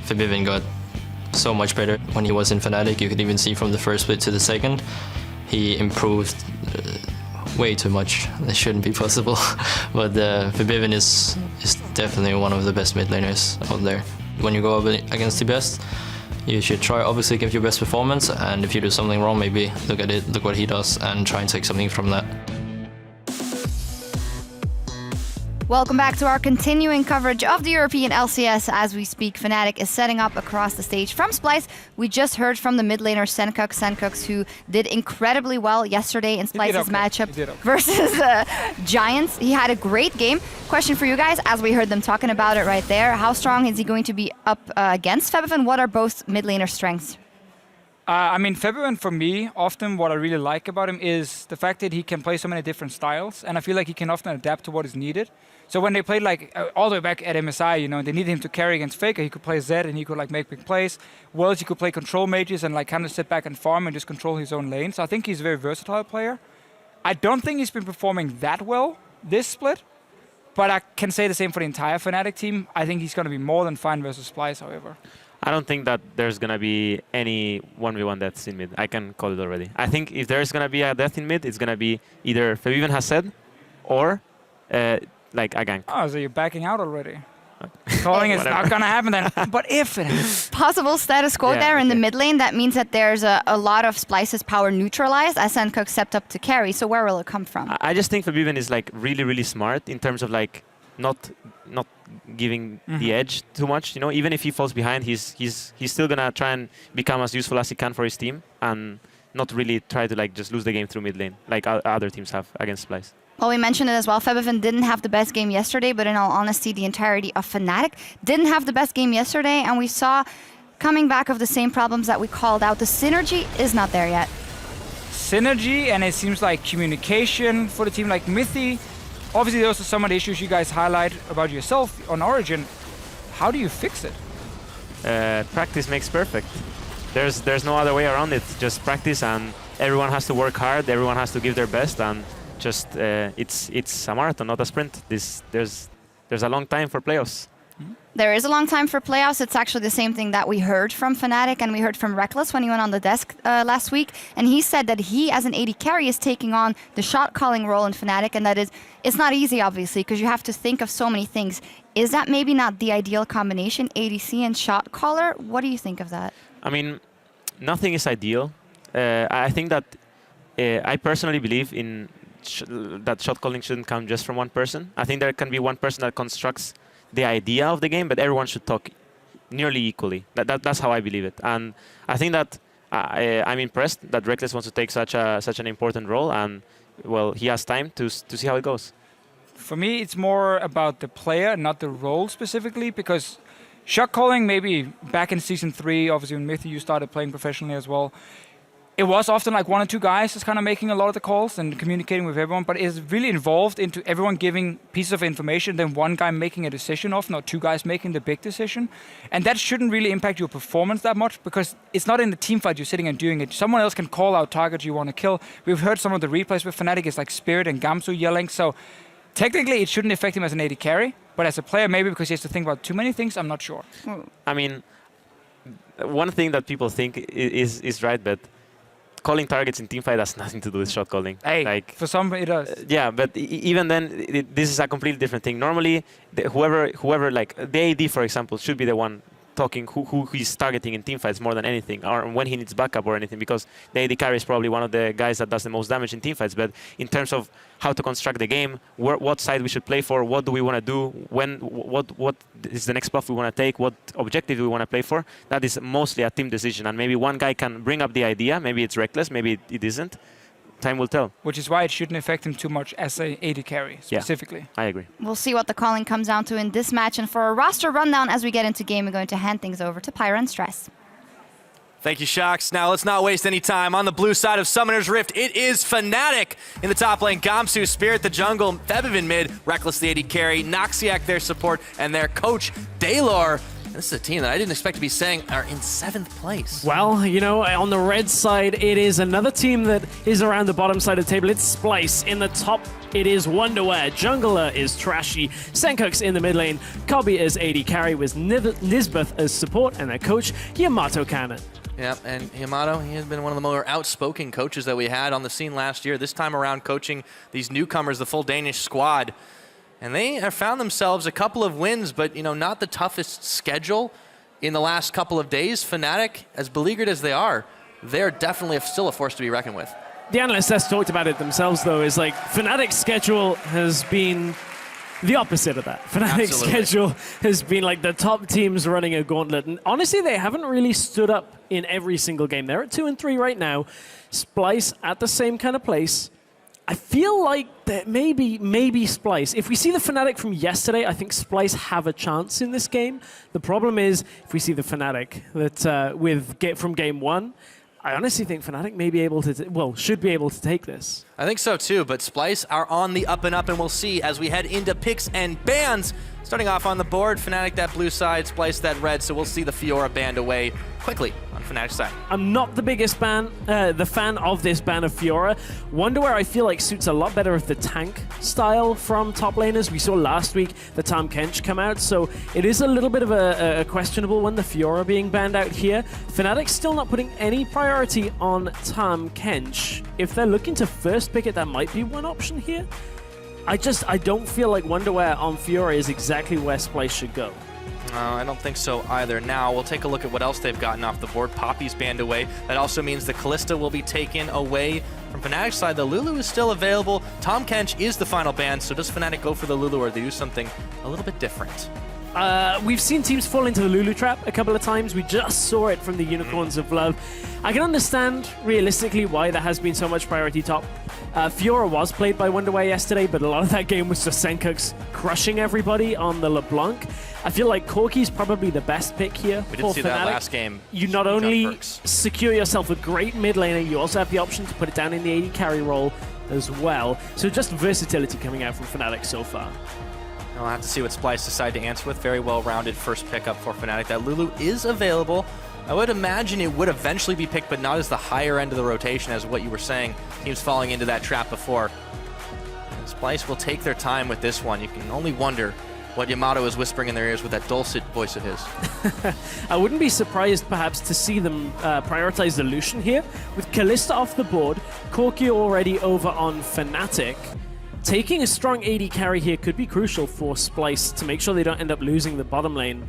Fnatic got so much better when he was in Fnatic. You could even see from the first split to the second, he improved way too much. That shouldn't be possible. But Fnatic is definitely one of the best mid laners out there. When you go up against the best, you should try obviously give your best performance, and if you do something wrong, maybe look at it, look what he does, and try and take something from that. Welcome back to our continuing coverage of the European LCS. As we speak, Fnatic is setting up across the stage from Splyce. We just heard from the mid laner Sencux, who did incredibly well yesterday in Splyce's matchup versus Giants. He had a great game. Question for you guys, as we heard them talking about it right there, how strong is he going to be up against Febv, and what are both mid laner strengths? I mean, Febv, for me, often what I really like about him is the fact that he can play so many different styles, and I feel like he can often adapt to what is needed. So when they played like all the way back at MSI, you know, they needed him to carry against Faker. He could play Zed and he could like make big plays. Worlds, he could play control mages and like kind of sit back and farm and just control his own lane. So I think he's a very versatile player. I don't think he's been performing that well this split, but I can say the same for the entire Fnatic team. I think he's going to be more than fine versus Splyce, however. I don't think that there's going to be any 1v1 deaths in mid. I can call it already. I think if there's going to be a death in mid, it's going to be either Fnatic has said or like a gank. Oh, so you're backing out already. Calling is not going to happen then. But if it happens. Possible status quo there in the mid lane. That means that there's a lot of Splyce's power neutralized as Sencux stepped up to carry. So where will it come from? I just think Fnatic is like really smart in terms of like not giving the edge too much. You know, even if he falls behind, he's still gonna try and become as useful as he can for his team and not really try to like just lose the game through mid lane like other teams have against Splyce. Well, we mentioned it as well. Febv didn't have the best game yesterday, but in all honesty, the entirety of Fnatic didn't have the best game yesterday, and we saw coming back of the same problems that we called out. The synergy is not there yet. Synergy, and it seems like communication for the team, like Mythy. Obviously, those are some of the issues you guys highlight about yourself on Origin. How do you fix it? Practice makes perfect. There's no other way around it. Just practice, and everyone has to work hard. Everyone has to give their best, and just it's a marathon, not a sprint. There's a long time for playoffs. There is a long time for playoffs. It's actually the same thing that we heard from Fnatic and we heard from Reckless when he went on the desk last week. And he said that he, as an AD carry, is taking on the shot calling role in Fnatic, and that it's not easy, obviously, because you have to think of so many things. Is that maybe not the ideal combination, ADC and shot caller? What do you think of that? I mean, nothing is ideal. I think that I personally believe in that shot calling shouldn't come just from one person. I think there can be one person that constructs the idea of the game, but everyone should talk nearly equally. That's how I believe it. And I think that I'm impressed that Reckless wants to take such an important role, and well, he has time to see how it goes. For me, it's more about the player, not the role specifically, because shot calling, maybe back in Season 3, obviously when Mythy, you started playing professionally as well, it was often like one or two guys just kind of making a lot of the calls and communicating with everyone, but it's really involved into everyone giving pieces of information, then one guy making a decision often, or two guys making the big decision. And that shouldn't really impact your performance that much, because it's not in the team fight you're sitting and doing it. Someone else can call out targets you want to kill. We've heard some of the replays with Fnatic, it's like Spirit and Gamsu yelling, so technically it shouldn't affect him as an AD carry, but as a player, maybe because he has to think about too many things, I'm not sure. I mean, one thing that people think is right, but calling targets in teamfight has nothing to do with shot calling. Hey, like, for some it does. Yeah, but even then, this is a completely different thing. Normally, whoever like the AD, for example, should be the one talking who he's targeting in teamfights more than anything, or when he needs backup or anything, because the AD carry is probably one of the guys that does the most damage in teamfights. But in terms of how to construct the game, what side we should play for, what do we want to do, what is the next buff we want to take, what objective we want to play for, that is mostly a team decision. And maybe one guy can bring up the idea, maybe it's Reckless, maybe it isn't. Time will tell. Which is why it shouldn't affect him too much as a AD carry, specifically. Yeah, I agree. We'll see what the calling comes down to in this match. And for a roster rundown as we get into game, we're going to hand things over to Pyra and Stress. Thank you, Shox. Now let's not waste any time. On the blue side of Summoner's Rift, it is Fnatic in the top lane. Gamsu, Spirit the jungle, Febv in mid, Reckless the AD carry, Noxiac their support, and their coach, Daylor, This is a team that I didn't expect to be saying are in 7th place. Well, you know, on the red side, it is another team that is around the bottom side of the table. It's Splyce. In the top, it is Wonderwear. Jungler is Trashy. Senkux in the mid lane. Kobe is AD carry with Nisbeth as support, and their coach, Yamato Cannon. Yeah, and Yamato, he has been one of the more outspoken coaches that we had on the scene last year. This time around coaching these newcomers, the full Danish squad. And they have found themselves a couple of wins, but, you know, not the toughest schedule in the last couple of days. Fnatic, as beleaguered as they are, they're definitely still a force to be reckoned with. The analysts has talked about it themselves, though, is like Fnatic's schedule has been the opposite of that. Fnatic's schedule has been like the top teams running a gauntlet. And honestly, they haven't really stood up in every single game. They're at 2 and 3 right now. Splyce at the same kind of place. I feel like that maybe Splyce. If we see the Fnatic from yesterday, I think Splyce have a chance in this game. The problem is, if we see the Fnatic that from game 1, I honestly think Fnatic may be able to, should be able to take this. I think so too, but Splyce are on the up and up, and we'll see as we head into picks and bans. Starting off on the board, Fnatic that blue side, Splyce that red, so we'll see the Fiora banned away quickly on Fnatic's side. I'm not the biggest fan of this ban of Fiora. Wonderwear I feel like suits a lot better with the tank style from top laners. We saw last week the Tahm Kench come out, so it is a little bit of a questionable one, the Fiora being banned out here. Fnatic's still not putting any priority on Tahm Kench. If they're looking to first pick it, that might be one option here. I don't feel like Wonderwear on Fiora is exactly where Splyce should go. No, I don't think so either. Now, we'll take a look at what else they've gotten off the board. Poppy's banned away. That also means the Kalista will be taken away. From Fnatic's side, the Lulu is still available. Tahm Kench is the final ban, so does Fnatic go for the Lulu, or do they do something a little bit different? We've seen teams fall into the Lulu trap a couple of times. We just saw it from the Unicorns of Love. I can understand, realistically, why there has been so much priority top. Fiora was played by Wonderwear yesterday, but a lot of that game was just Senkux crushing everybody on the LeBlanc. I feel like Corki's probably the best pick here for Fnatic. We did see that last game. You not only secure yourself a great mid laner, you also have the option to put it down in the AD carry role as well. So just versatility coming out from Fnatic so far. I'll have to see what Splyce decide to answer with. Very well-rounded first pickup for Fnatic. That Lulu is available. I would imagine it would eventually be picked, but not as the higher end of the rotation as what you were saying. Teams falling into that trap before. And Splyce will take their time with this one. You can only wonder what Yamato is whispering in their ears with that dulcet voice of his. I wouldn't be surprised perhaps to see them prioritize the Lucian here. With Kalista off the board, Corki already over on Fnatic. Taking a strong AD carry here could be crucial for Splyce to make sure they don't end up losing the bottom lane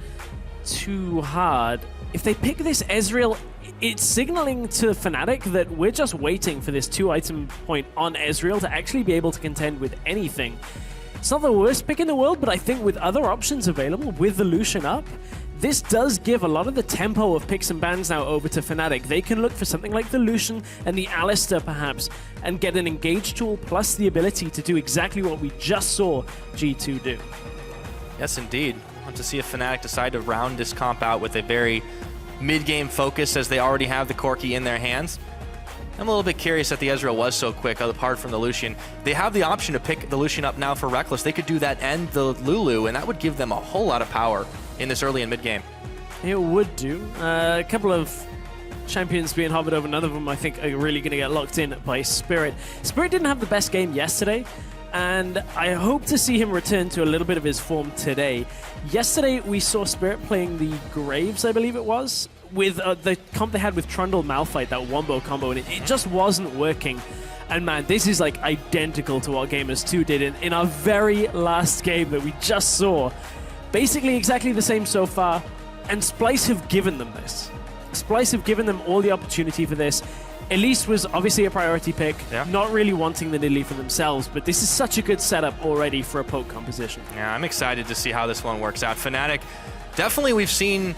too hard. If they pick this Ezreal, it's signaling to Fnatic that we're just waiting for this 2-item point on Ezreal to actually be able to contend with anything. It's not the worst pick in the world, but I think with other options available, with the Lucian up, this does give a lot of the tempo of picks and bans now over to Fnatic. They can look for something like the Lucian and the Alistar perhaps, and get an engage tool plus the ability to do exactly what we just saw G2 do. Yes, indeed. I want to see if Fnatic decide to round this comp out with a very mid-game focus, as they already have the Corki in their hands. I'm a little bit curious that the Ezreal was so quick, apart from the Lucian. They have the option to pick the Lucian up now for Reckless. They could do that and the Lulu, and that would give them a whole lot of power in this early and mid-game. It would do. A couple of champions being hovered over, none of them I think are really going to get locked in by Spirit. Spirit didn't have the best game yesterday, and I hope to see him return to a little bit of his form today. Yesterday we saw Spirit playing the Graves, I believe it was, with the comp they had with Trundle Malphite, that wombo combo, and it just wasn't working. And man, this is like identical to what Gamers 2 did in our very last game that we just saw. Basically exactly the same so far, and Splyce have given them this. Splyce have given them all the opportunity for this. Elise was obviously a priority pick, not really wanting the Nidalee for themselves, but this is such a good setup already for a poke composition. Yeah, I'm excited to see how this one works out. Fnatic, definitely we've seen,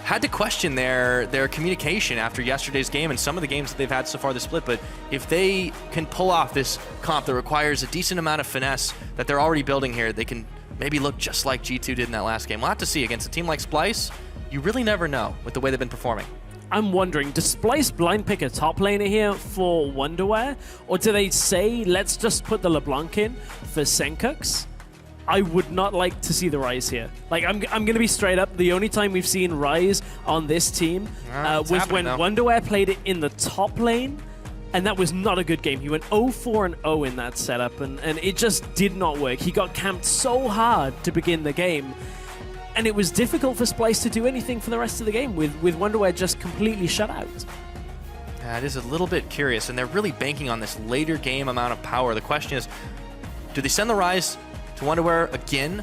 had to question their communication after yesterday's game and some of the games that they've had so far this split, but if they can pull off this comp that requires a decent amount of finesse that they're already building here, they can maybe look just like G2 did in that last game. We'll have to see. Against a team like Splyce, you really never know with the way they've been performing. I'm wondering, does Splyce blind pick a top laner here for Wonderwear? Or do they say, let's just put the LeBlanc in for Senkux? I would not like to see the Ryze here. Like, I'm going to be straight up. The only time we've seen Ryze on this team was when Wonderwear played it in the top lane, and that was not a good game. He went 0-4-0 in that setup, and it just did not work. He got camped so hard to begin the game, and it was difficult for Splyce to do anything for the rest of the game with Wonderwear just completely shut out. That is a little bit curious, and they're really banking on this later game amount of power. The question is, do they send the Ryze to Wonderwear again?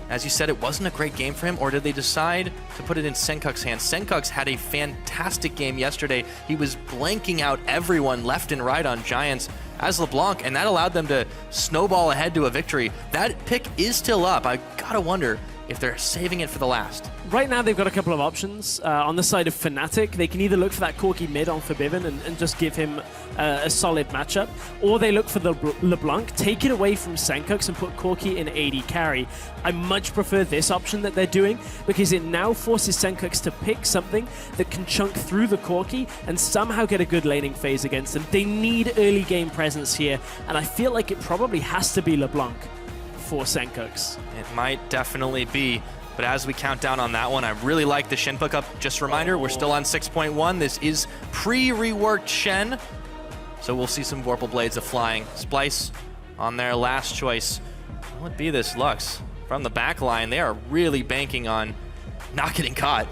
As you said, it wasn't a great game for him, or did they decide to put it in Senkuk's hands? Senkuk's had a fantastic game yesterday. He was blanking out everyone left and right on Giants as LeBlanc, and that allowed them to snowball ahead to a victory. That pick is still up. I gotta wonder if they're saving it for the last. Right now, they've got a couple of options. On the side of Fnatic, they can either look for that Corki mid on Forbidden and just give him a solid matchup, or they look for the LeBlanc, take it away from Senkux and put Corki in AD carry. I much prefer this option that they're doing because it now forces Senkux to pick something that can chunk through the Corki and somehow get a good laning phase against them. They need early game presence here, and I feel like it probably has to be LeBlanc for Senkux. It might definitely be. But as we count down on that one, I really like the Shen pickup. Just a reminder, we're still on 6.1. This is pre-reworked Shen. So we'll see some Vorpal Blades a-flying. Splyce on their last choice. Will it be this Lux? From the back line, they are really banking on not getting caught.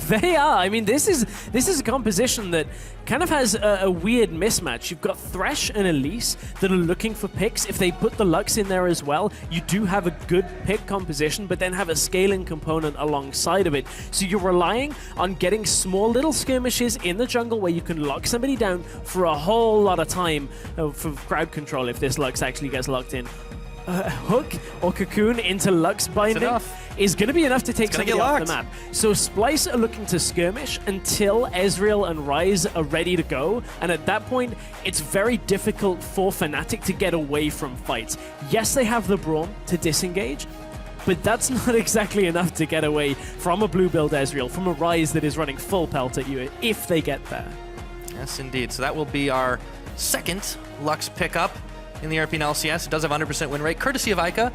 They are. I mean, this is a composition that kind of has a weird mismatch. You've got Thresh and Elise that are looking for picks. If they put the Lux in there as well, you do have a good pick composition, but then have a scaling component alongside of it. So you're relying on getting small little skirmishes in the jungle where you can lock somebody down for a whole lot of time for crowd control if this Lux actually gets locked in. Hook or Cocoon into Lux binding is going to be enough to take somebody off the map. So Splyce are looking to skirmish until Ezreal and Ryze are ready to go, and at that point it's very difficult for Fnatic to get away from fights. Yes, they have the Braum to disengage, but that's not exactly enough to get away from a blue build Ezreal, from a Ryze that is running full pelt at you if they get there. Yes, indeed. So that will be our second Lux pickup in the European LCS. It does have 100% win rate, courtesy of Ica.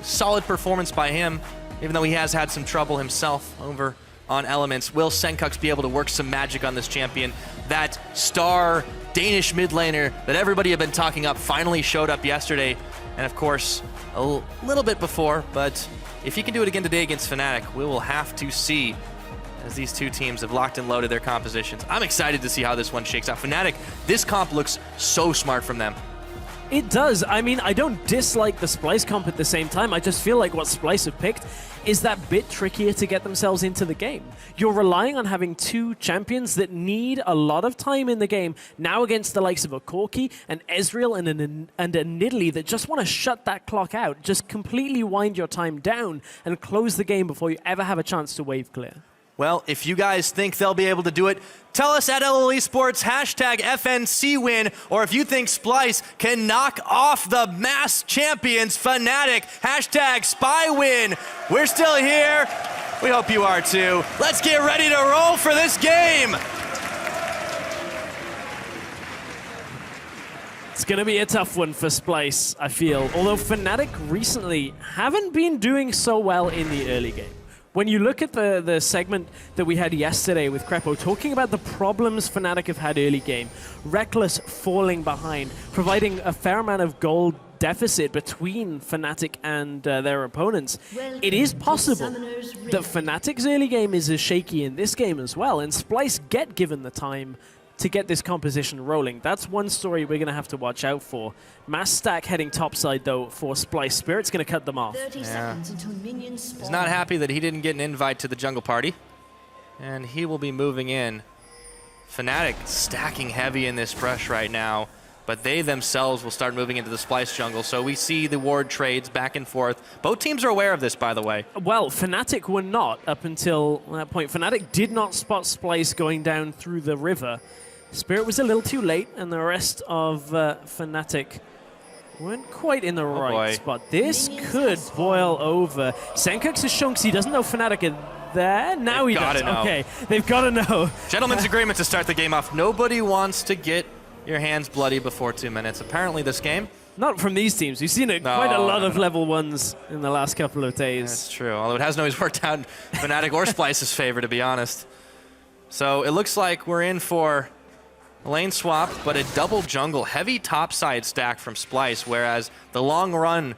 Solid performance by him, even though he has had some trouble himself over on Elements. Will Senkux be able to work some magic on this champion? That star Danish mid laner that everybody had been talking up finally showed up yesterday, and of course, a little bit before, but if he can do it again today against Fnatic, we will have to see, as these two teams have locked and loaded their compositions. I'm excited to see how this one shakes out. Fnatic, this comp looks so smart from them. It does. I mean, I don't dislike the Splyce comp at the same time. I just feel like what Splyce have picked is that bit trickier to get themselves into the game. You're relying on having two champions that need a lot of time in the game, now against the likes of a Corki, an Ezreal, and a Nidalee that just want to shut that clock out, just completely wind your time down and close the game before you ever have a chance to wave clear. Well, if you guys think they'll be able to do it, tell us at LL Esports, hashtag FNC win, or if you think Splyce can knock off the mass champions, Fnatic, hashtag Spy win. We're still here. We hope you are too. Let's get ready to roll for this game. It's going to be a tough one for Splyce, I feel. Although Fnatic recently haven't been doing so well in the early game. When you look at the segment that we had yesterday with Crepo talking about the problems Fnatic have had early game, Reckless falling behind, providing a fair amount of gold deficit between Fnatic and their opponents, it is possible that Fnatic's early game is as shaky in this game as well, and Splyce get given the time to get this composition rolling. That's one story we're going to have to watch out for. Mass stack heading topside, though, for Splyce. Spirit's going to cut them off. 30 seconds until minions spawn. He's not happy that he didn't get an invite to the jungle party, and he will be moving in. Fnatic stacking heavy in this brush right now, but they themselves will start moving into the Splyce jungle, so we see the ward trades back and forth. Both teams are aware of this, by the way. Well, Fnatic were not up until that point. Fnatic did not spot Splyce going down through the river. Spirit was a little too late, and the rest of Fnatic weren't quite in the right spot. This could boil over. Senkux is shown because he doesn't know Fnatic are there. Now he does. Okay, they've got to know. Gentlemen's agreement to start the game off. Nobody wants to get your hands bloody before 2 minutes. Apparently this game Not from these teams. We've seen quite a lot of level 1s in the last couple of days. That's true, although it hasn't always worked out in Fnatic or Splyce's favor, to be honest. So it looks like we're in for a lane swap, but a double jungle, heavy topside stack from Splyce, whereas the long run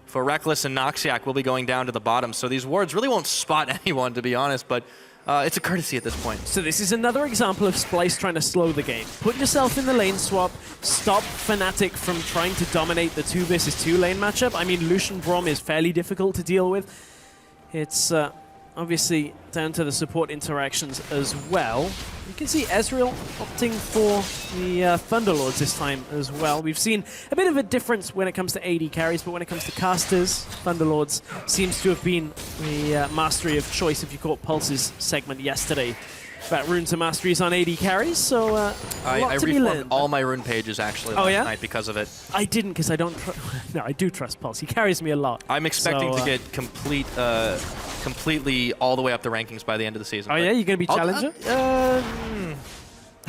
for Reckless and Noxiac will be going down to the bottom. So these wards really won't spot anyone, to be honest, but it's a courtesy at this point. So this is another example of Splyce trying to slow the game. Put yourself in the lane swap, stop Fnatic from trying to dominate the 2 versus 2 lane matchup. I mean, Lucian Braum is fairly difficult to deal with. It's obviously down to the support interactions as well. You can see Ezreal opting for the Thunderlords this time as well. We've seen a bit of a difference when it comes to AD carries, but when it comes to casters, Thunderlords seems to have been the mastery of choice, if you caught Pulse's segment yesterday about runes and masteries on AD carries, so I reformed all my rune pages actually last night because of it. I didn't, because I don't no, I do trust Pulse. He carries me a lot. I'm expecting to get completely all the way up the rankings by the end of the season. Oh yeah, you're going to be challenger?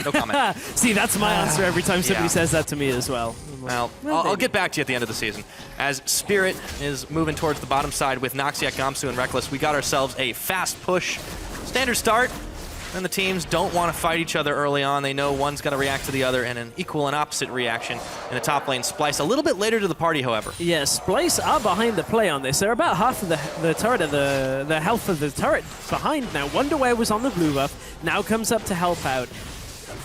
No comment. See, that's my answer every time somebody says that to me as well. Well, I'll get back to you at the end of the season. As Spirit is moving towards the bottom side with Noxiac, Gamsu, and Reckless, we got ourselves a fast push. Standard start. And the teams don't want to fight each other early on. They know one's going to react to the other, and an equal and opposite reaction in the top lane. Splyce a little bit later to the party, however. Yeah, Splyce are behind the play on this. They're about half of the turret, the health of the turret behind now. Wonderware was on the blue buff, now comes up to help out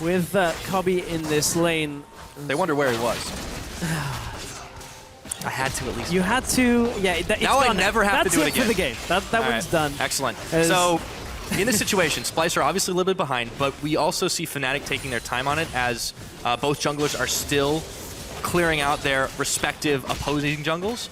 with Cobby in this lane. They wonder where he was. I had to at least. You had to, yeah. It's now I done. never have That's to do it it again. for the game. That one's done. Excellent. So, in this situation, Splyce are obviously a little bit behind, but we also see Fnatic taking their time on it as both junglers are still clearing out their respective opposing jungles.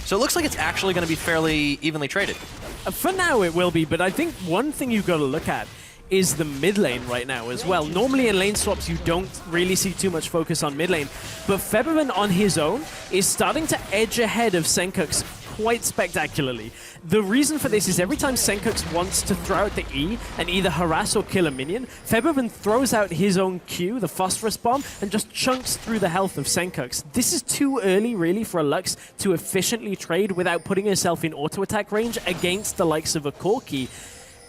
So it looks like it's actually going to be fairly evenly traded. For now it will be, but I think one thing you've got to look at is the mid lane right now as well. Normally in lane swaps you don't really see too much focus on mid lane, but Febiven on his own is starting to edge ahead of Senkux quite spectacularly. The reason for this is every time Senkux wants to throw out the E and either harass or kill a minion, Febiven throws out his own Q, the Phosphorus Bomb, and just chunks through the health of Senkux. This is too early really for a Lux to efficiently trade without putting herself in auto attack range against the likes of a Corki.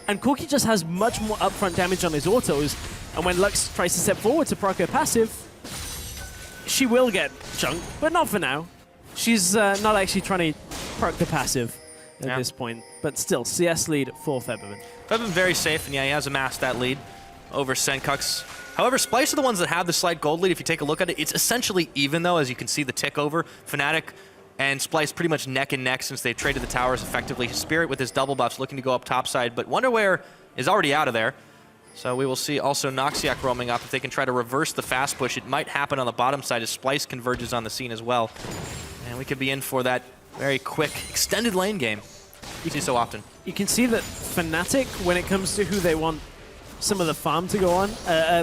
And Corki just has much more upfront damage on his autos, and when Lux tries to step forward to proc her passive, she will get chunked, but not for now. She's not actually trying to proc the passive at this point, but still, CS lead for Febiven. Febiven very safe, and yeah, he has amassed that lead over Senkux. However, Splyce are the ones that have the slight gold lead. If you take a look at it, it's essentially even, though, as you can see the tick over. Fnatic and Splyce pretty much neck and neck since they've traded the towers effectively. Spirit with his double buffs looking to go up topside, but Wonderware is already out of there. So we will see also Noxiac roaming up. If they can try to reverse the fast push, it might happen on the bottom side as Splyce converges on the scene as well. And we could be in for that very quick, extended lane game you see so often. You can see that Fnatic, when it comes to who they want some of the farm to go on,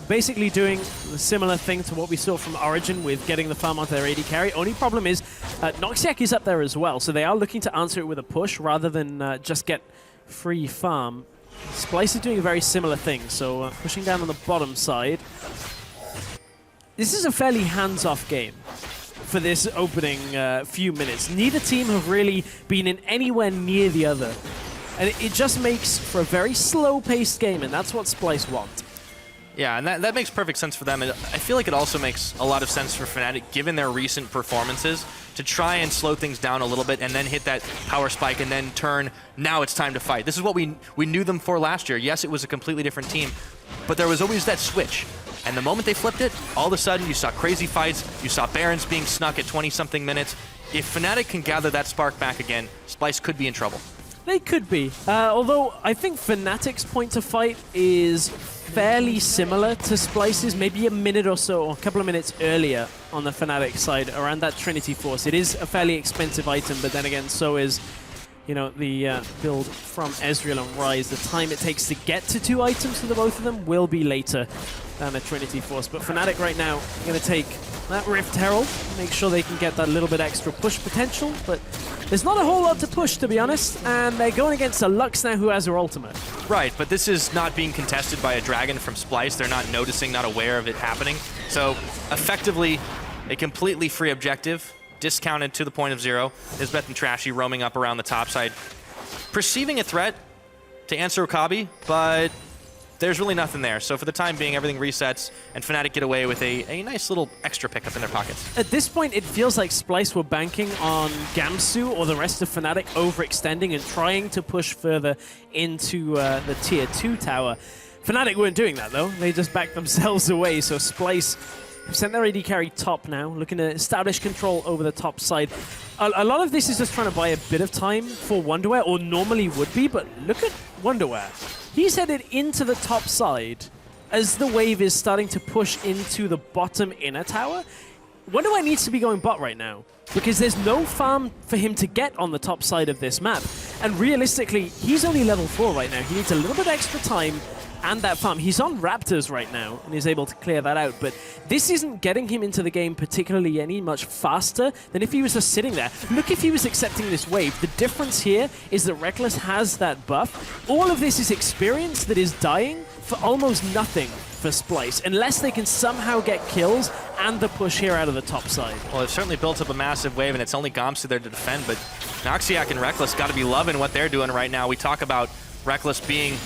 basically doing a similar thing to what we saw from Origin with getting the farm onto their AD carry. Only problem is Noxiac is up there as well, so they are looking to answer it with a push rather than just get free farm. Splyce is doing a very similar thing, so pushing down on the bottom side. This is a fairly hands-off game for this opening few minutes. Neither team have really been in anywhere near the other. And it just makes for a very slow-paced game, and that's what Splyce want. Yeah, and that makes perfect sense for them. And I feel like it also makes a lot of sense for Fnatic, given their recent performances, to try and slow things down a little bit and then hit that power spike and then turn, now it's time to fight. This is what we knew them for last year. Yes, it was a completely different team, but there was always that switch. And the moment they flipped it, all of a sudden you saw crazy fights, you saw Barons being snuck at 20-something minutes. If Fnatic can gather that spark back again, Splyce could be in trouble. They could be, although I think Fnatic's point to fight is fairly similar to Splyce's, maybe a minute or so, or a couple of minutes earlier on the Fnatic side, around that Trinity Force. It is a fairly expensive item, but then again, so is, you know, the build from Ezreal and Ryze. The time it takes to get to 2 items for the both of them will be later than a Trinity Force. But Fnatic right now are going to take that Rift Herald, make sure they can get that little bit extra push potential, but there's not a whole lot to push, to be honest, and they're going against a Lux now who has her ultimate. Right, but this is not being contested by a Dragon from Splyce. They're not noticing, not aware of it happening. So, effectively, a completely free objective discounted to the point of 0. Nisbeth and Trashy roaming up around the top side, perceiving a threat to answer Okabe, but there's really nothing there. So for the time being, everything resets, and Fnatic get away with a nice little extra pickup in their pockets. At this point, it feels like Splyce were banking on Gamsu or the rest of Fnatic overextending and trying to push further into the Tier 2 tower. Fnatic weren't doing that, though. They just backed themselves away, so Splyce have sent their AD carry top now, looking to establish control over the top side. A lot of this is just trying to buy a bit of time for Wonderwear, or normally would be, but look at Wonderwear. He's headed into the top side as the wave is starting to push into the bottom inner tower. Wonderwear needs to be going bot right now, because there's no farm for him to get on the top side of this map. And realistically, he's only level 4 right now. He needs a little bit extra time and that farm. He's on Raptors right now and is able to clear that out, but this isn't getting him into the game particularly any much faster than if he was just sitting there. Look, if he was accepting this wave, the difference here is that Reckless has that buff. All of this is experience that is dying for almost nothing for Splyce, unless they can somehow get kills and the push here out of the top side. Well, they've certainly built up a massive wave, and it's only Gamsu there to defend, but Noxiac and Reckless got to be loving what they're doing right now. We talk about Reckless being...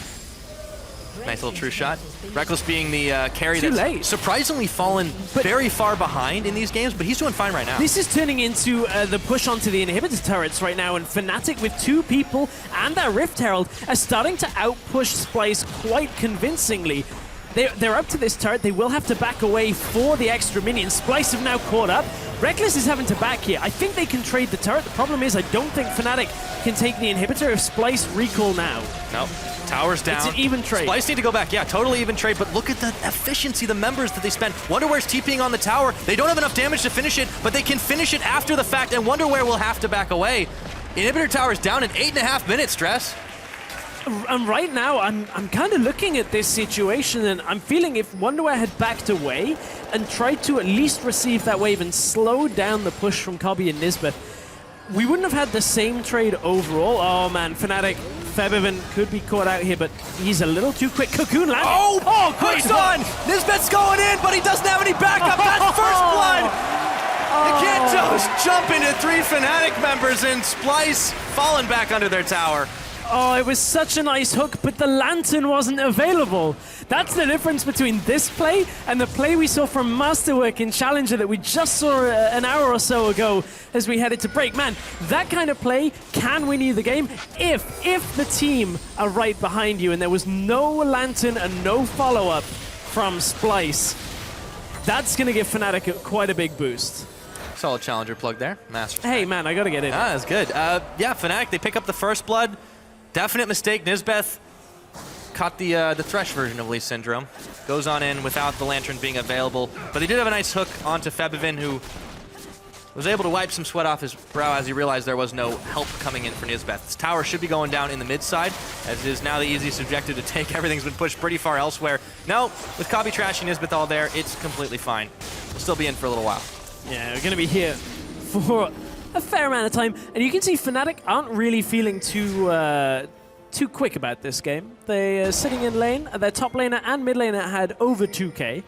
Nice little true shot. Reckless being the carry that's surprisingly fallen very far behind in these games, but he's doing fine right now. This is turning into the push onto the inhibitor turrets right now, and Fnatic with 2 people and that Rift Herald are starting to outpush Splyce quite convincingly. They're up to this turret. They will have to back away for the extra minions. Splyce have now caught up. Reckless is having to back here. I think they can trade the turret. The problem is I don't think Fnatic can take the inhibitor if Splyce recall now. Nope. Tower's down. It's an even trade. Splyce need to go back. Yeah, totally even trade, but look at the efficiency, the members that they spent. Wonderwear's TPing on the tower. They don't have enough damage to finish it, but they can finish it after the fact, and Wonderwear will have to back away. Inhibitor tower's down in 8.5 minutes, Stress. And right now, I'm kind of looking at this situation, and I'm feeling if Wonderwear had backed away and tried to at least receive that wave and slow down the push from Kobe and Nisbeth, we wouldn't have had the same trade overall. Oh man, Fnatic, Febiven could be caught out here, but he's a little too quick. Cocoon landing. Oh, quick's on! Nisbeth's going in, but he doesn't have any backup. That's first blood! You can't just jump into 3 Fnatic members and Splyce falling back under their tower. Oh, it was such a nice hook, but the lantern wasn't available. That's the difference between this play and the play we saw from Masterwork in Challenger that we just saw an hour or so ago as we headed to break. Man, that kind of play can win you the game if the team are right behind you and there was no lantern and no follow-up from Splyce. That's going to give Fnatic quite a big boost. Solid Challenger plug there. Master. Hey, man, I got to get in. Ah, that's good. Yeah, Fnatic, they pick up the first blood. Definite mistake. Nisbeth caught the Thresh version of Lee Syndrome. Goes on in without the Lantern being available. But they did have a nice hook onto Febiven, who was able to wipe some sweat off his brow as he realized there was no help coming in for Nisbeth. This tower should be going down in the mid side, as it is now the easiest objective to take. Everything's been pushed pretty far elsewhere. No, with Kobe, Trash, and Nisbeth all there, it's completely fine. We'll still be in for a little while. Yeah, we're going to be here for a fair amount of time, and you can see Fnatic aren't really feeling too quick about this game. They are sitting in lane. Their top laner and mid laner had over 2k,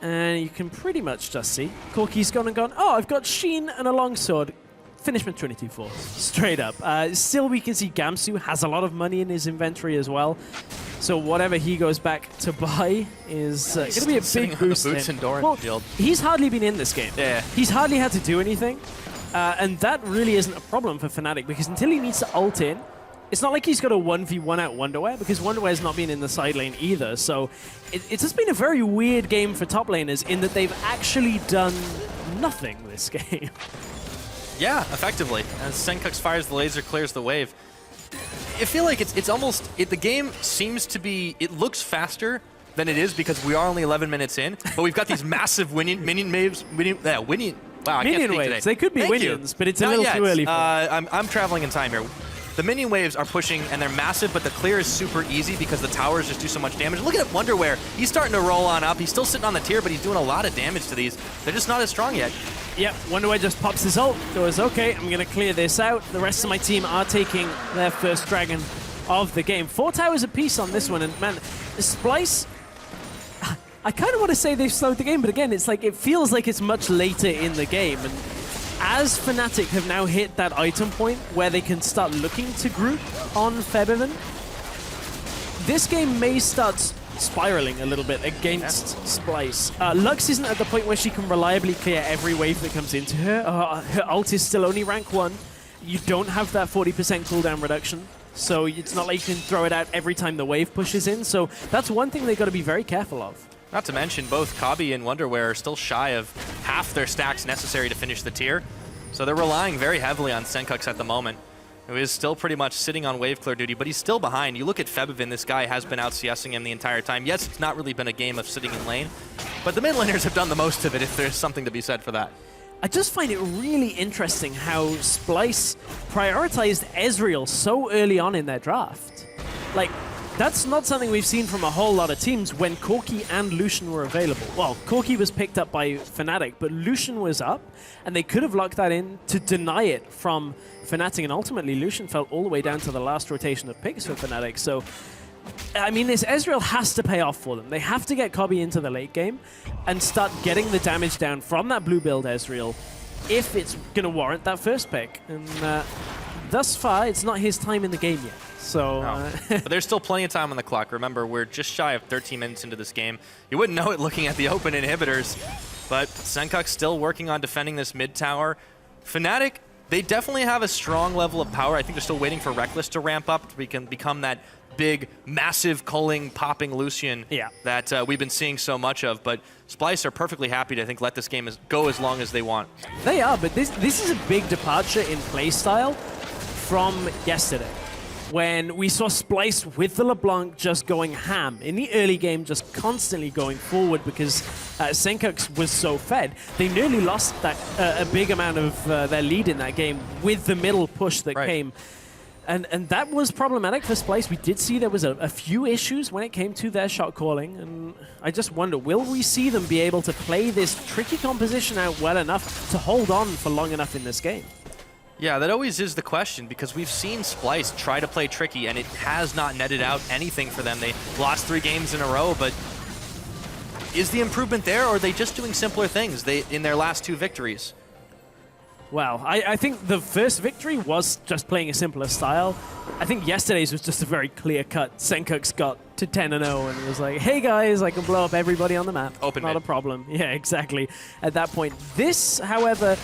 and you can pretty much just see Corki's gone and gone. Oh, I've got Sheen and a longsword. Finish with 22-4, straight up. Still, we can see Gamsu has a lot of money in his inventory as well. So whatever he goes back to buy is going to be a big boost. Boots and Doran well, shield. He's hardly been in this game. Yeah. He's hardly had to do anything. And that really isn't a problem for Fnatic, because until he needs to ult in, it's not like he's got a 1v1 out Wonderwear, because Wonderwear's not been in the side lane either. So it's just been a very weird game for top laners in that they've actually done nothing this game. Yeah, effectively. As Senkux fires the laser, clears the wave. I feel like it's almost... the game seems to be... It looks faster than it is because we are only 11 minutes in, but we've got these massive minion waves. Wow, I can't speak waves. today. They could be Thank minions, you. but it's a Not little yet. too early for I'm traveling in time here. The minion waves are pushing, and they're massive, but the clear is super easy because the towers just do so much damage. Look at Wonderwear. He's starting to roll on up. He's still sitting on the tier, but he's doing a lot of damage to these. They're just not as strong yet. Yep, Wonderwear just pops his ult. Goes, okay, I'm going to clear this out. The rest of my team are taking their first dragon of the game. 4 towers apiece on this one, and man, Splyce... I kind of want to say they've slowed the game, but again, it's like it feels like it's much later in the game, and as Fnatic have now hit that item point where they can start looking to group on Febiven, this game may start spiraling a little bit against Splyce. Lux isn't at the point where she can reliably clear every wave that comes into her. Her ult is still only rank 1. You don't have that 40% cooldown reduction, so it's not like you can throw it out every time the wave pushes in. So that's one thing they've got to be very careful of. Not to mention, both Kabi and Wonderwear are still shy of half their stacks necessary to finish the tier. So they're relying very heavily on Senkux at the moment, who is still pretty much sitting on wave clear duty, but he's still behind. You look at Febiven, this guy has been out CSing him the entire time. Yes, it's not really been a game of sitting in lane, but the mid laners have done the most of it, if there's something to be said for that. I just find it really interesting how Splyce prioritized Ezreal so early on in their draft. Like, that's not something we've seen from a whole lot of teams when Corki and Lucian were available. Well, Corki was picked up by Fnatic, but Lucian was up, and they could have locked that in to deny it from Fnatic, and ultimately Lucian fell all the way down to the last rotation of picks for Fnatic. So, I mean, this Ezreal has to pay off for them. They have to get Kabi into the late game and start getting the damage down from that blue build Ezreal if it's going to warrant that first pick. And thus far, it's not his time in the game yet. So, no. But there's still plenty of time on the clock. Remember, we're just shy of 13 minutes into this game. You wouldn't know it looking at the open inhibitors, but Senkuk's still working on defending this mid tower. Fnatic, they definitely have a strong level of power. I think they're still waiting for Reckless to ramp up so we can become that big, massive, culling, popping Lucian that we've been seeing so much of. But Splyce are perfectly happy to, I think, let this game go as long as they want. They are, but this is a big departure in playstyle from yesterday, when we saw Splyce with the LeBlanc just going ham. In the early game, just constantly going forward because Senkux was so fed. They nearly lost that a big amount of their lead in that game with the middle push that came. And that was problematic for Splyce. We did see there was a few issues when it came to their shot calling, and I just wonder, will we see them be able to play this tricky composition out well enough to hold on for long enough in this game? Yeah, that always is the question, because we've seen Splyce try to play tricky, and it has not netted out anything for them. They lost 3 games in a row, but is the improvement there, or are they just doing simpler things in their last 2 victories? Well, I think the first victory was just playing a simpler style. I think yesterday's was just a very clear-cut. Senkux got to 10-0 and was like, hey guys, I can blow up everybody on the map. Open Not mid. a problem. Yeah, exactly. At that point. This, however,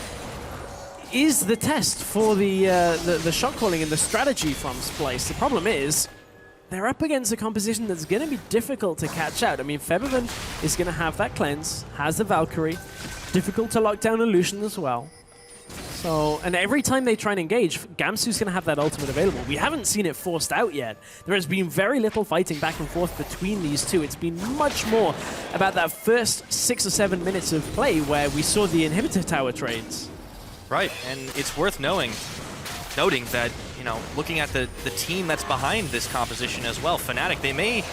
is the test for the shot calling and the strategy from Splyce. The problem is, they're up against a composition that's going to be difficult to catch out. I mean, Febiven is going to have that cleanse, has the Valkyrie, difficult to lock down a Lucian as well. So, and every time they try and engage, Gamsu's going to have that ultimate available. We haven't seen it forced out yet. There has been very little fighting back and forth between these two. It's been much more about that first 6 or 7 minutes of play where we saw the inhibitor tower trades. Right, and it's worth noting that, you know, looking at the team that's behind this composition as well, Fnatic, they may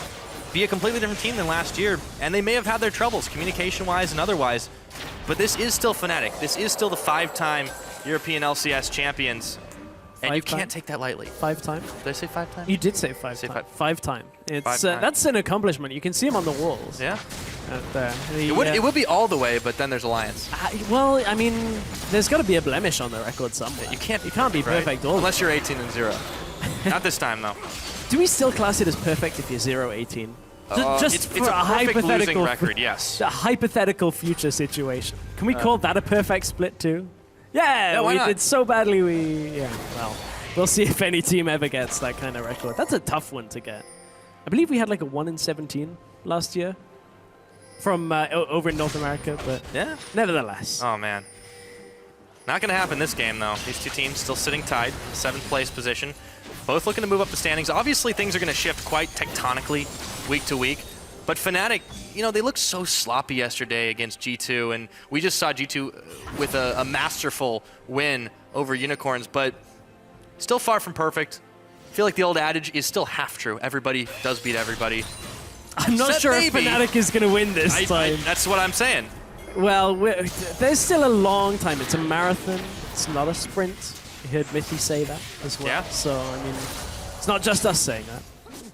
be a completely different team than last year, and they may have had their troubles communication-wise and otherwise, but this is still Fnatic. This is still the 5-time European LCS champions, and you can't take that lightly. 5-time? Did I say 5-time? You did say 5-time. 5-time. It's that's an accomplishment. You can see them on the walls. Yeah. It would be all the way, but then there's Alliance. Well, I mean, there's got to be a blemish on the record somewhere. You can't be perfect all unless you're 18-0. Not this time though. Do we still class it as perfect if you're 0-18? It's a perfect losing record, yes. A hypothetical future situation. Can we call that a perfect split too? Yeah, why we not? did so badly. Well, we'll see if any team ever gets that kind of record. That's a tough one to get. I believe we had like a 1-17 last year from over in North America, but yeah, nevertheless. Oh man, not gonna happen this game though. These two teams still sitting tied, 7th place position. Both looking to move up the standings. Obviously, things are going to shift quite tectonically week to week. But Fnatic, you know, they looked so sloppy yesterday against G2, and we just saw G2 with a masterful win over Unicorns, but still far from perfect. I feel like the old adage is still half true. Everybody does beat everybody. I'm not sure if Fnatic is going to win this time. That's what I'm saying. Well, there's still a long time. It's a marathon. It's not a sprint. You heard Mithy say that as well. Yeah. So, I mean, it's not just us saying that.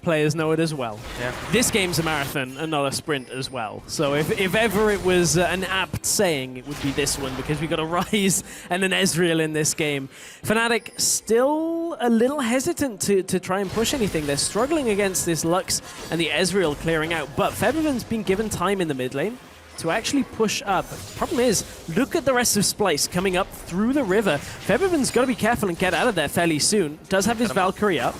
players know it as well. Yeah. This game's a marathon and not a sprint as well. So if ever it was an apt saying, it would be this one, because we've got a Ryze and an Ezreal in this game. Fnatic still a little hesitant to try and push anything. They're struggling against this Lux and the Ezreal clearing out, but Febiven's been given time in the mid lane to actually push up. Problem is, look at the rest of Splyce coming up through the river. Febiven's got to be careful and get out of there fairly soon. Does have his Valkyrie up.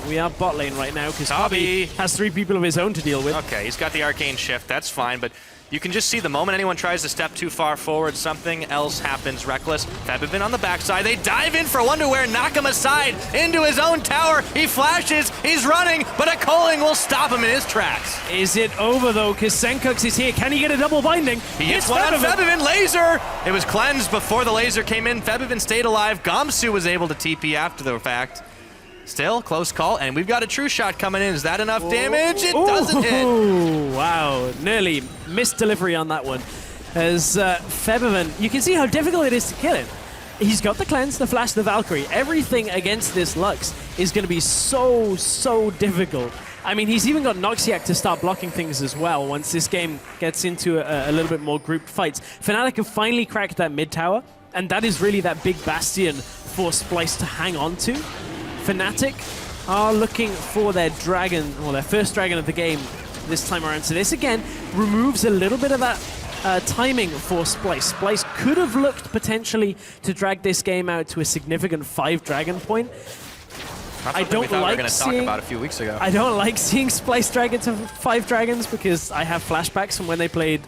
We are bot lane right now because Hobby has 3 people of his own to deal with. Okay, he's got the arcane shift, that's fine, but you can just see the moment anyone tries to step too far forward, something else happens. Reckless, Febiven on the backside, they dive in for Wonderwear, knock him aside into his own tower. He flashes, he's running, but a Culling will stop him in his tracks. Is it over though, because Senkux is here. Can he get a double binding? He hits one on Febiven, laser! It was cleansed before the laser came in. Febiven stayed alive. Gamsu was able to TP after the fact. Still, close call, and we've got a true shot coming in. Is that enough damage? It doesn't hit. Wow, nearly missed delivery on that one. As Febiven, you can see how difficult it is to kill him. He's got the cleanse, the flash, the Valkyrie. Everything against this Lux is going to be so difficult. I mean, he's even got Noxiac to start blocking things as well once this game gets into a little bit more grouped fights. Fnatic have finally cracked that mid tower, and that is really that big bastion for Splyce to hang on to. Fnatic are looking for their dragon, or their first dragon of the game this time around. So this again removes a little bit of that timing for Splyce. Splyce could have looked potentially to drag this game out to a significant 5 dragon point. I don't like seeing. About a few weeks ago. I don't like seeing Splyce drag it to 5 dragons because I have flashbacks from when they played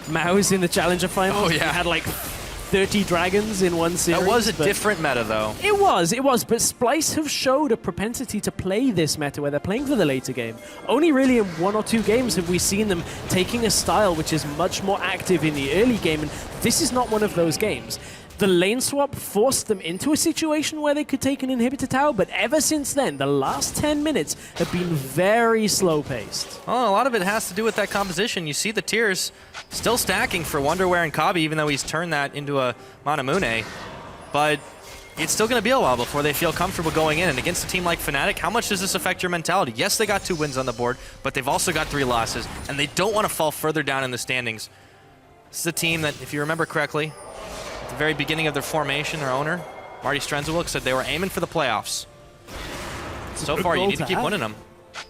Mouse in the Challenger Finals. Oh yeah, they had like 30 dragons in one series. That was a different meta, though. It was. But Splyce have showed a propensity to play this meta where they're playing for the later game. Only really in 1 or 2 games have we seen them taking a style which is much more active in the early game, and this is not one of those games. The lane swap forced them into a situation where they could take an inhibitor tower, but ever since then, the last 10 minutes have been very slow-paced. Well, a lot of it has to do with that composition. You see the tiers still stacking for Wonderwear and Kabi, even though he's turned that into a Manamune. But it's still going to be a while before they feel comfortable going in. And against a team like Fnatic, how much does this affect your mentality? Yes, they got 2 wins on the board, but they've also got 3 losses, and they don't want to fall further down in the standings. This is a team that, if you remember correctly, at the very beginning of their formation, their owner, Marty Strenzewilk, said they were aiming for the playoffs. So far, you need to keep winning them.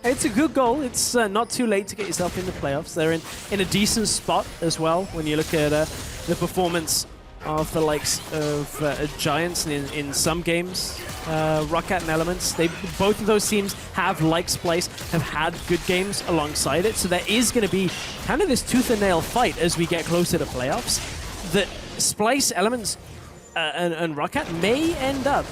It's a good goal. It's not too late to get yourself in the playoffs. They're in a decent spot as well when you look at the performance of the likes of Giants in some games. Rocket and Elements, both of those teams have, like Splyce, have had good games alongside it. So there is going to be kind of this tooth and nail fight as we get closer to playoffs. That Splyce, Elements, and Rocket may end up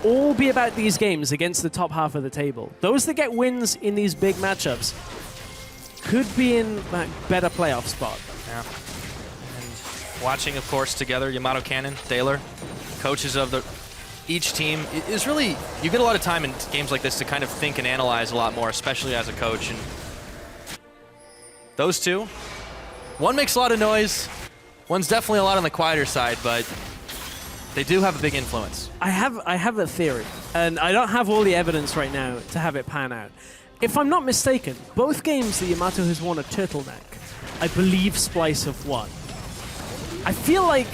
all be about these games against the top half of the table. Those that get wins in these big matchups could be in a better playoff spot. Yeah. And watching, of course, together, Yamato Cannon, Daler, coaches of each team, is really, you get a lot of time in games like this to kind of think and analyze a lot more, especially as a coach. And those two, one makes a lot of noise, one's definitely a lot on the quieter side, but they do have a big influence. I have a theory, and I don't have all the evidence right now to have it pan out. If I'm not mistaken, both games that Yamato has won a turtleneck, I believe Splyce have won. I feel like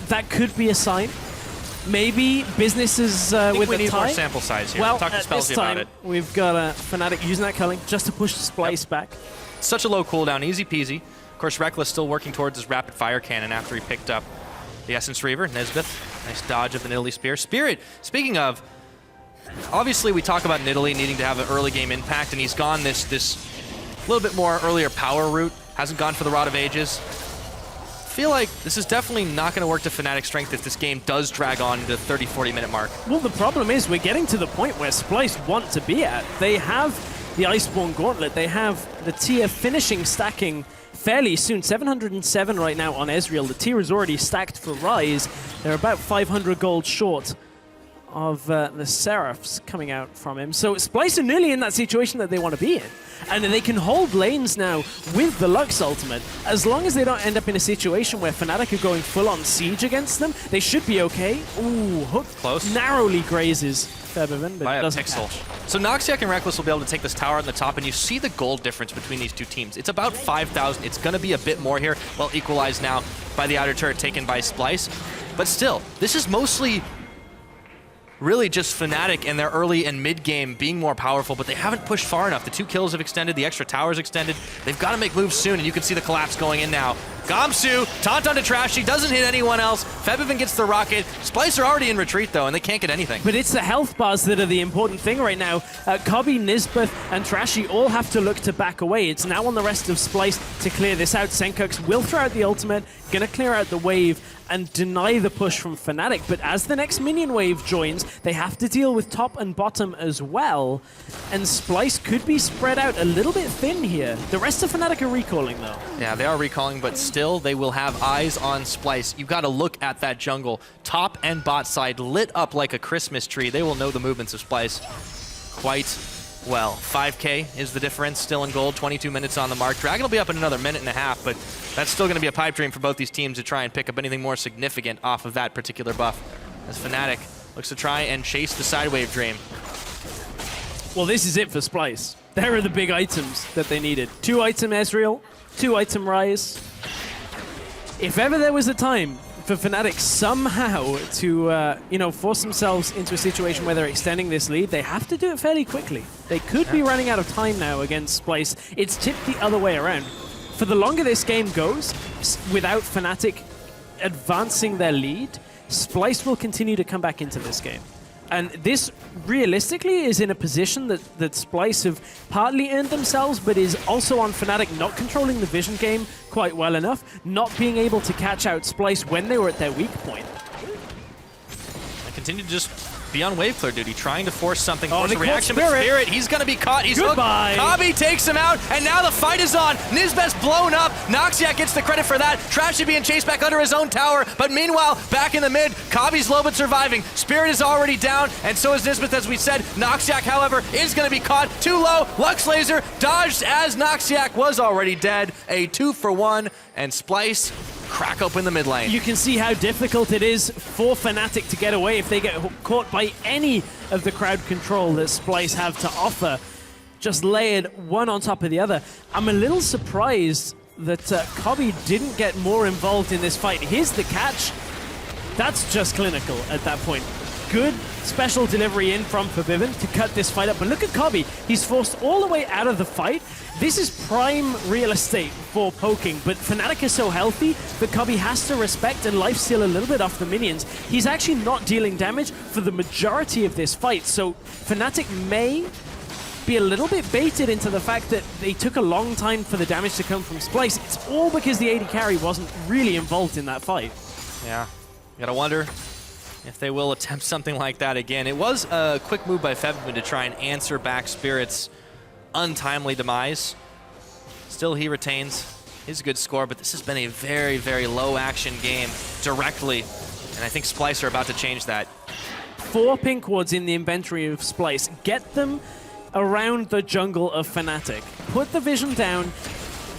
that could be a sign. Maybe businesses with we a need tie. more sample size here. Well, Talk to at Spelsy this time, about it. we've got a Fnatic using that culling just to push Splyce back. Such a low cooldown, easy peasy. Of course, Reckless still working towards his rapid fire cannon after he picked up the Essence Reaver. Nesbeth, nice dodge of the Nidalee Spear. Spirit, speaking of, obviously we talk about Nidalee needing to have an early game impact, and he's gone this little bit more earlier power route. Hasn't gone for the Rod of Ages. I feel like this is definitely not going to work to Fnatic's strength if this game does drag on to the 30-40 minute mark. Well, the problem is we're getting to the point where Splyce want to be at. They have the Iceborne Gauntlet. They have the tier finishing stacking fairly soon. 707 right now on Ezreal. The tier is already stacked for Ryze. They're about 500 gold short of the Seraphs coming out from him. So Splyce are nearly in that situation that they want to be in. And they can hold lanes now with the Lux ultimate. As long as they don't end up in a situation where Fnatic are going full on siege against them, they should be okay. Ooh, Hook Close. narrowly grazes Febiven, but By a doesn't pixel. catch. So Noxiac and Reckless will be able to take this tower on the top, and you see the gold difference between these two teams. It's about 5,000. It's going to be a bit more here. Well, equalized now by the outer turret taken by Splyce. But still, this is mostly really just Fnatic and their early and mid game being more powerful, but they haven't pushed far enough. The 2 kills have extended, the extra tower's extended. They've got to make moves soon, and you can see the collapse going in now. Gamsu, taunt onto Trashy, doesn't hit anyone else. Febiven gets the rocket. Splyce are already in retreat though, and they can't get anything. But it's the health bars that are the important thing right now. Cobby, Nisbeth, and Trashy all have to look to back away. It's now on the rest of Splyce to clear this out. Senkux will throw out the ultimate, gonna clear out the wave, and deny the push from Fnatic. But as the next minion wave joins, they have to deal with top and bottom as well. And Splyce could be spread out a little bit thin here. The rest of Fnatic are recalling though. Yeah, they are recalling, but still they will have eyes on Splyce. You've got to look at that jungle. Top and bot side lit up like a Christmas tree. They will know the movements of Splyce quite well. 5K is the difference, still in gold, 22 minutes on the mark. Dragon will be up in another minute and a half, but that's still going to be a pipe dream for both these teams to try and pick up anything more significant off of that particular buff, as Fnatic looks to try and chase the side wave dream. Well, this is it for Splyce. There are the big items that they needed. 2-item Ezreal, 2-item Rise. If ever there was a time for Fnatic somehow to force themselves into a situation where they're extending this lead, they have to do it fairly quickly. They could be running out of time now against Splyce. It's tipped the other way around. For the longer this game goes, without Fnatic advancing their lead, Splyce will continue to come back into this game. And this, realistically, is in a position that Splyce have partly earned themselves, but is also on Fnatic not controlling the vision game quite well enough, not being able to catch out Splyce when they were at their weak point. I continue to just be on wave clear duty, trying to force something, force they a caught reaction, but Spirit, he's going to be caught. He's Goodbye. hooked. Cobby takes him out, and now the fight is on. Nisbeth's blown up. Noxiac gets the credit for that. Trashy being chased back under his own tower, but meanwhile, back in the mid, Cobby's low but surviving. Spirit is already down, and so is Nisbeth, as we said. Noxiac, however, is going to be caught. Too low. Lux Laser dodged as Noxiac was already dead. A 2-for-1, and Splyce crack open the mid lane. You can see how difficult it is for Fnatic to get away if they get caught by any of the crowd control that Splyce have to offer. Just layered one on top of the other. I'm a little surprised that Cobby didn't get more involved in this fight. Here's the catch. That's just clinical at that point. Good special delivery in from Febiven to cut this fight up. But look at Cobby. He's forced all the way out of the fight. This is prime real estate for poking, but Fnatic is so healthy that Cobby has to respect and lifesteal a little bit off the minions. He's actually not dealing damage for the majority of this fight, so Fnatic may be a little bit baited into the fact that they took a long time for the damage to come from Splyce. It's all because the AD carry wasn't really involved in that fight. Yeah, you gotta wonder if they will attempt something like that again. It was a quick move by Febiven to try and answer back Spirit's untimely demise. Still, he retains his good score, but this has been a very, very low action game directly, and I think Splyce are about to change that. 4 pink wards in the inventory of Splyce. Get them around the jungle of Fnatic. Put the vision down.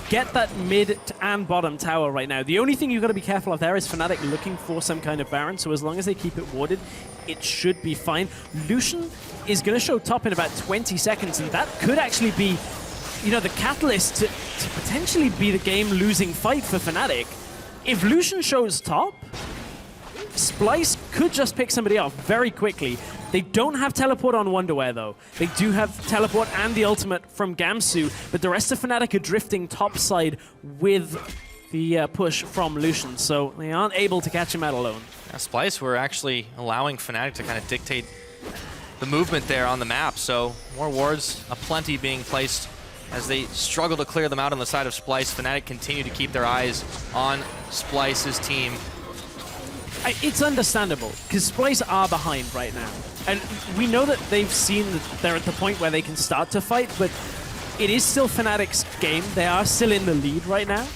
Get that mid and bottom tower right now. The only thing you've got to be careful of there is Fnatic looking for some kind of Baron, so as long as they keep it warded, it should be fine. Lucian is going to show top in about 20 seconds, and that could actually be, the catalyst to potentially be the game-losing fight for Fnatic. If Lucian shows top, Splyce could just pick somebody off very quickly. They don't have teleport on Wonderwear, though. They do have teleport and the ultimate from Gamsu, but the rest of Fnatic are drifting topside with the push from Lucian, so they aren't able to catch him out alone. Now, Splyce were actually allowing Fnatic to kind of dictate the movement there on the map, so more wards aplenty being placed as they struggle to clear them out on the side of Splyce. Fnatic continue to keep their eyes on Splyce's team. It's understandable, because Splyce are behind right now. And we know that they've seen that they're at the point where they can start to fight, but it is still Fnatic's game. They are still in the lead right now.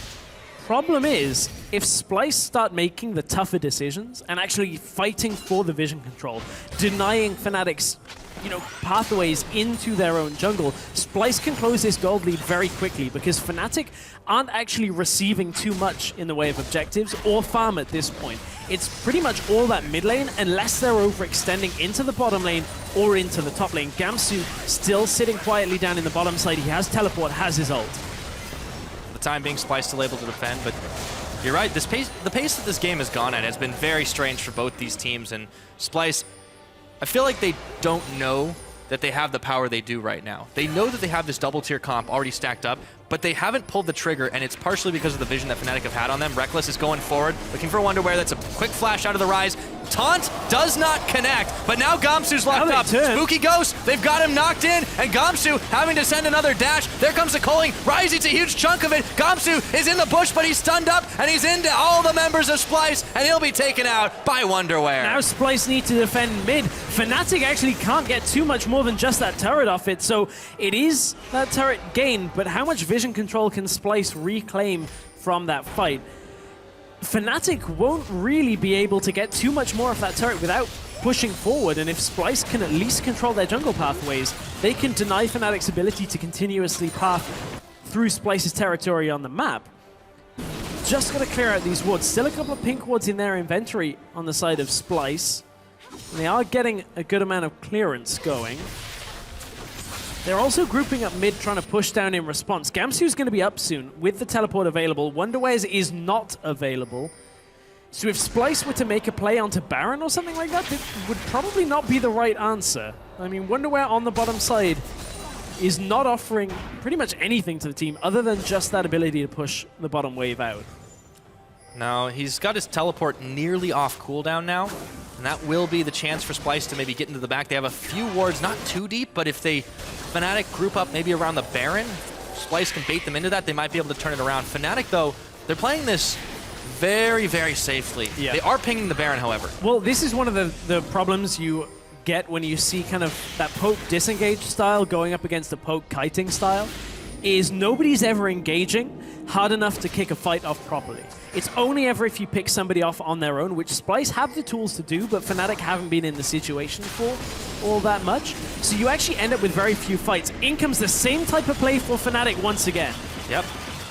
Problem is, if Splyce start making the tougher decisions and actually fighting for the vision control, denying Fnatic's pathways into their own jungle, Splyce can close this gold lead very quickly because Fnatic aren't actually receiving too much in the way of objectives or farm at this point. It's pretty much all that mid lane unless they're overextending into the bottom lane or into the top lane. Gamsu still sitting quietly down in the bottom side. He has teleport, has his ult. For the time being, Splyce still able to defend, but you're right, the pace that this game has gone at has been very strange for both these teams, and Splyce, I feel like they don't know that they have the power they do right now. They know that they have this double tier comp already stacked up, but they haven't pulled the trigger, and it's partially because of the vision that Fnatic have had on them. Rekkles is going forward, looking for Wonderwear. That's a quick flash out of the Rise. Taunt does not connect, but now Gamsu's locked up. Spooky Ghost, they've got him knocked in, and Gamsu having to send another dash. There comes the culling. Rise eats a huge chunk of it. Gamsu is in the bush, but he's stunned up, and he's into all the members of Splyce, and he'll be taken out by Wonderwear. Now Splyce need to defend mid. Fnatic actually can't get too much more than just that turret off it, so it is that turret gain, but how much vision control can Splyce reclaim from that fight? Fnatic won't really be able to get too much more of that turret without pushing forward, and if Splyce can at least control their jungle pathways, they can deny Fnatic's ability to continuously path through Splyce's territory on the map. Just gotta clear out these wards. Still a couple of pink wards in their inventory on the side of Splyce. And they are getting a good amount of clearance going. They're also grouping up mid, trying to push down in response. Gamsu's going to be up soon with the teleport available. Wonderwares is not available. So if Splyce were to make a play onto Baron or something like that, it would probably not be the right answer. I mean, Wonderware on the bottom side is not offering pretty much anything to the team other than just that ability to push the bottom wave out. Now, he's got his teleport nearly off cooldown now, and that will be the chance for Splyce to maybe get into the back. They have a few wards, not too deep, but if they Fnatic group up maybe around the Baron, Splyce can bait them into that, they might be able to turn it around. Fnatic, though, they're playing this very, very safely. Yeah. They are pinging the Baron, however. Well, this is one of the problems you get when you see kind of that poke disengage style going up against the poke kiting style, is nobody's ever engaging hard enough to kick a fight off properly. It's only ever if you pick somebody off on their own, which Splyce have the tools to do, but Fnatic haven't been in the situation for all that much. So you actually end up with very few fights. In comes the same type of play for Fnatic once again. Yep.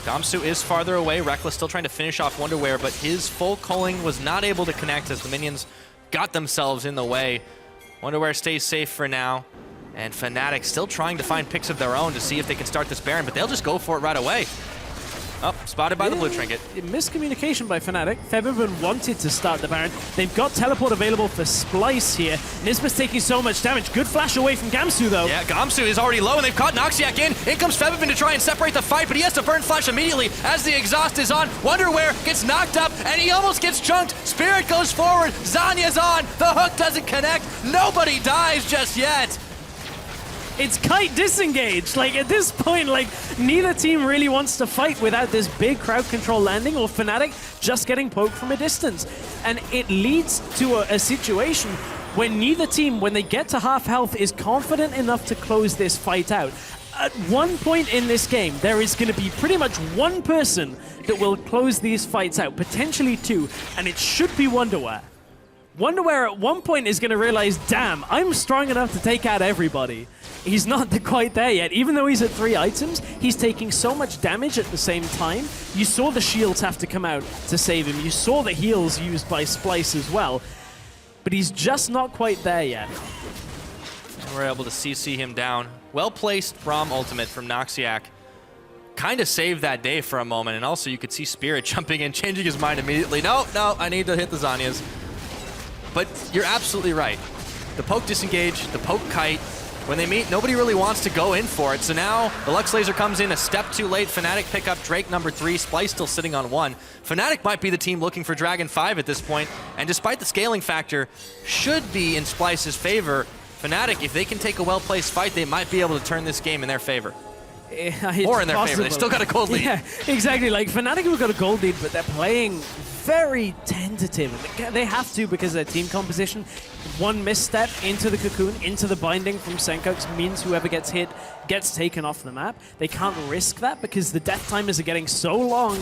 Gamsu is farther away. Rekkles still trying to finish off Wonderwear, but his full culling was not able to connect as the minions got themselves in the way. Wonderwear stays safe for now, and Fnatic still trying to find picks of their own to see if they can start this Baron, but they'll just go for it right away. Oh, spotted by the blue trinket. Miscommunication by Fnatic. Febiven wanted to start the Baron. They've got teleport available for Splyce here. Nisba's taking so much damage. Good flash away from Gamsu, though. Yeah, Gamsu is already low, and they've caught Noxiac in. In comes Febiven to try and separate the fight, but he has to burn flash immediately as the exhaust is on. Wonderwear gets knocked up, and he almost gets chunked. Spirit goes forward. Zanya's on. The hook doesn't connect. Nobody dies just yet. It's kite disengaged. Like, at this point, like, neither team really wants to fight without this big crowd control landing, or Fnatic just getting poked from a distance. And it leads to a situation where neither team, when they get to half health, is confident enough to close this fight out. At one point in this game, there is going to be pretty much one person that will close these fights out, potentially two, and it should be Wonderwear. Wonderwear at one point is going to realize, damn, I'm strong enough to take out everybody. He's not quite there yet. Even though he's at 3 items, he's taking so much damage at the same time. You saw the shields have to come out to save him. You saw the heals used by Splyce as well. But he's just not quite there yet. And we're able to CC him down. Well-placed Braum ultimate from Noxiac. Kind of saved that day for a moment. And also you could see Spirit jumping in, changing his mind immediately. No, I need to hit the Zanyas. But you're absolutely right. The poke disengage, the poke kite, when they meet, nobody really wants to go in for it. So now the Lux Laser comes in a step too late. Fnatic pick up Drake number 3. Splyce still sitting on 1. Fnatic might be the team looking for Dragon 5 at this point. And despite the scaling factor, should be in Splyce's favor. Fnatic, if they can take a well-placed fight, they might be able to turn this game in their favor. More in their favor. They still got a gold lead. Yeah, exactly. Like, Fnatic have got a gold lead, but they're playing very tentative. They have to because of their team composition. One misstep into the cocoon, into the binding from Senkox means whoever gets hit gets taken off the map. They can't risk that because the death timers are getting so long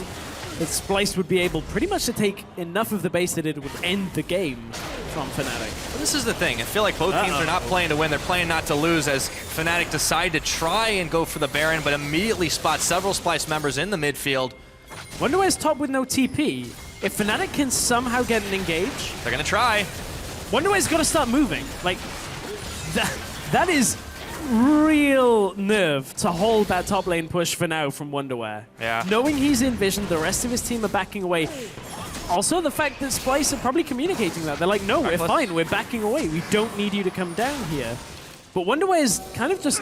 that Splyce would be able pretty much to take enough of the base that it would end the game from Fnatic. Well, this is the thing. I feel like both teams are not playing to win. They're playing not to lose as Fnatic decide to try and go for the Baron, but immediately spot several Splyce members in the midfield. Wonder where's top with no TP. If Fnatic can somehow get an engage, They're going to try. Wonder where's got to start moving. Like, that is real nerve to hold that top lane push for now from Wonderwear. Yeah. Knowing he's in vision, the rest of his team are backing away. Also, the fact that Splyce are probably communicating that. They're like, no, we're fine, we're backing away. We don't need you to come down here. But Wonderwear is kind of just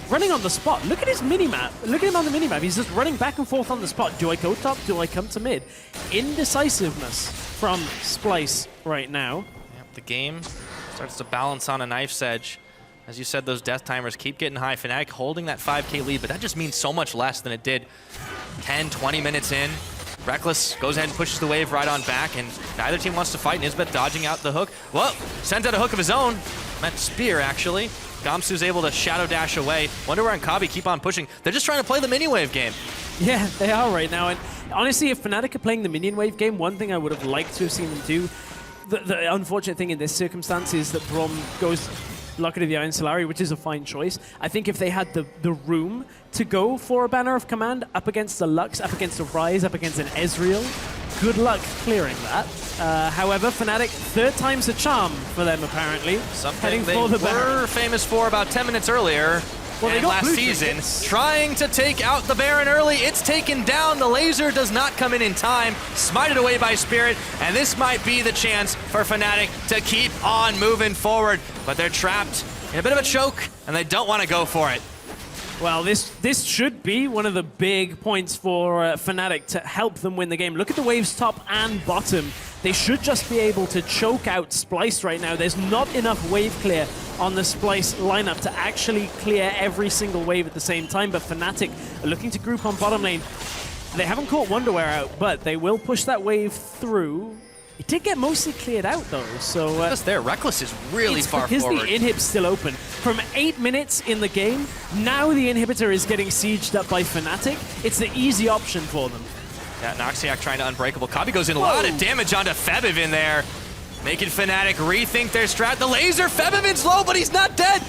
running on the spot. Look at his minimap. Look at him on the minimap. He's just running back and forth on the spot. Do I go top? Do I come to mid? Indecisiveness from Splyce right now. Yep, the game starts to balance on a knife's edge. As you said, those death timers keep getting high. Fnatic holding that 5K lead, but that just means so much less than it did 10, 20 minutes in. Reckless goes ahead and pushes the wave right on back, and neither team wants to fight. Nisbeth dodging out the hook. Whoa, sends out a hook of his own. Meant spear, actually. Gamsu's able to shadow dash away. Wonderwear and Kabi keep on pushing. They're just trying to play the mini wave game. Yeah, they are right now. And honestly, if Fnatic are playing the minion wave game, one thing I would have liked to have seen them do, the unfortunate thing in this circumstance is that Brom goes Lucky of the Iron Solari, which is a fine choice. I think if they had the room to go for a Banner of Command up against a Lux, up against a Ryze, up against an Ezreal, good luck clearing that. However, Fnatic, third time's a charm for them, apparently. Something they were famous for about 10 minutes earlier. And last season, trying to take out the Baron early. It's taken down. The laser does not come in time. Smited away by Spirit, and this might be the chance for Fnatic to keep on moving forward. But they're trapped in a bit of a choke, and they don't want to go for it. Well, this should be one of the big points for Fnatic to help them win the game. Look at the waves top and bottom. They should just be able to choke out Splyce right now. There's not enough wave clear on the Splyce lineup to actually clear every single wave at the same time, but Fnatic are looking to group on bottom lane. They haven't caught Wonderwear out, but they will push that wave through. It did get mostly cleared out, though, so... Just there, Reckless is really far because forward. the inhib's still open. From 8 minutes in the game, now the inhibitor is getting sieged up by Fnatic. It's the easy option for them. Yeah, Noxiac trying to Unbreakable. Kabi goes in a lot of damage onto Febiv in there, making Fnatic rethink their strat. The laser, Febivin's low, but he's not dead.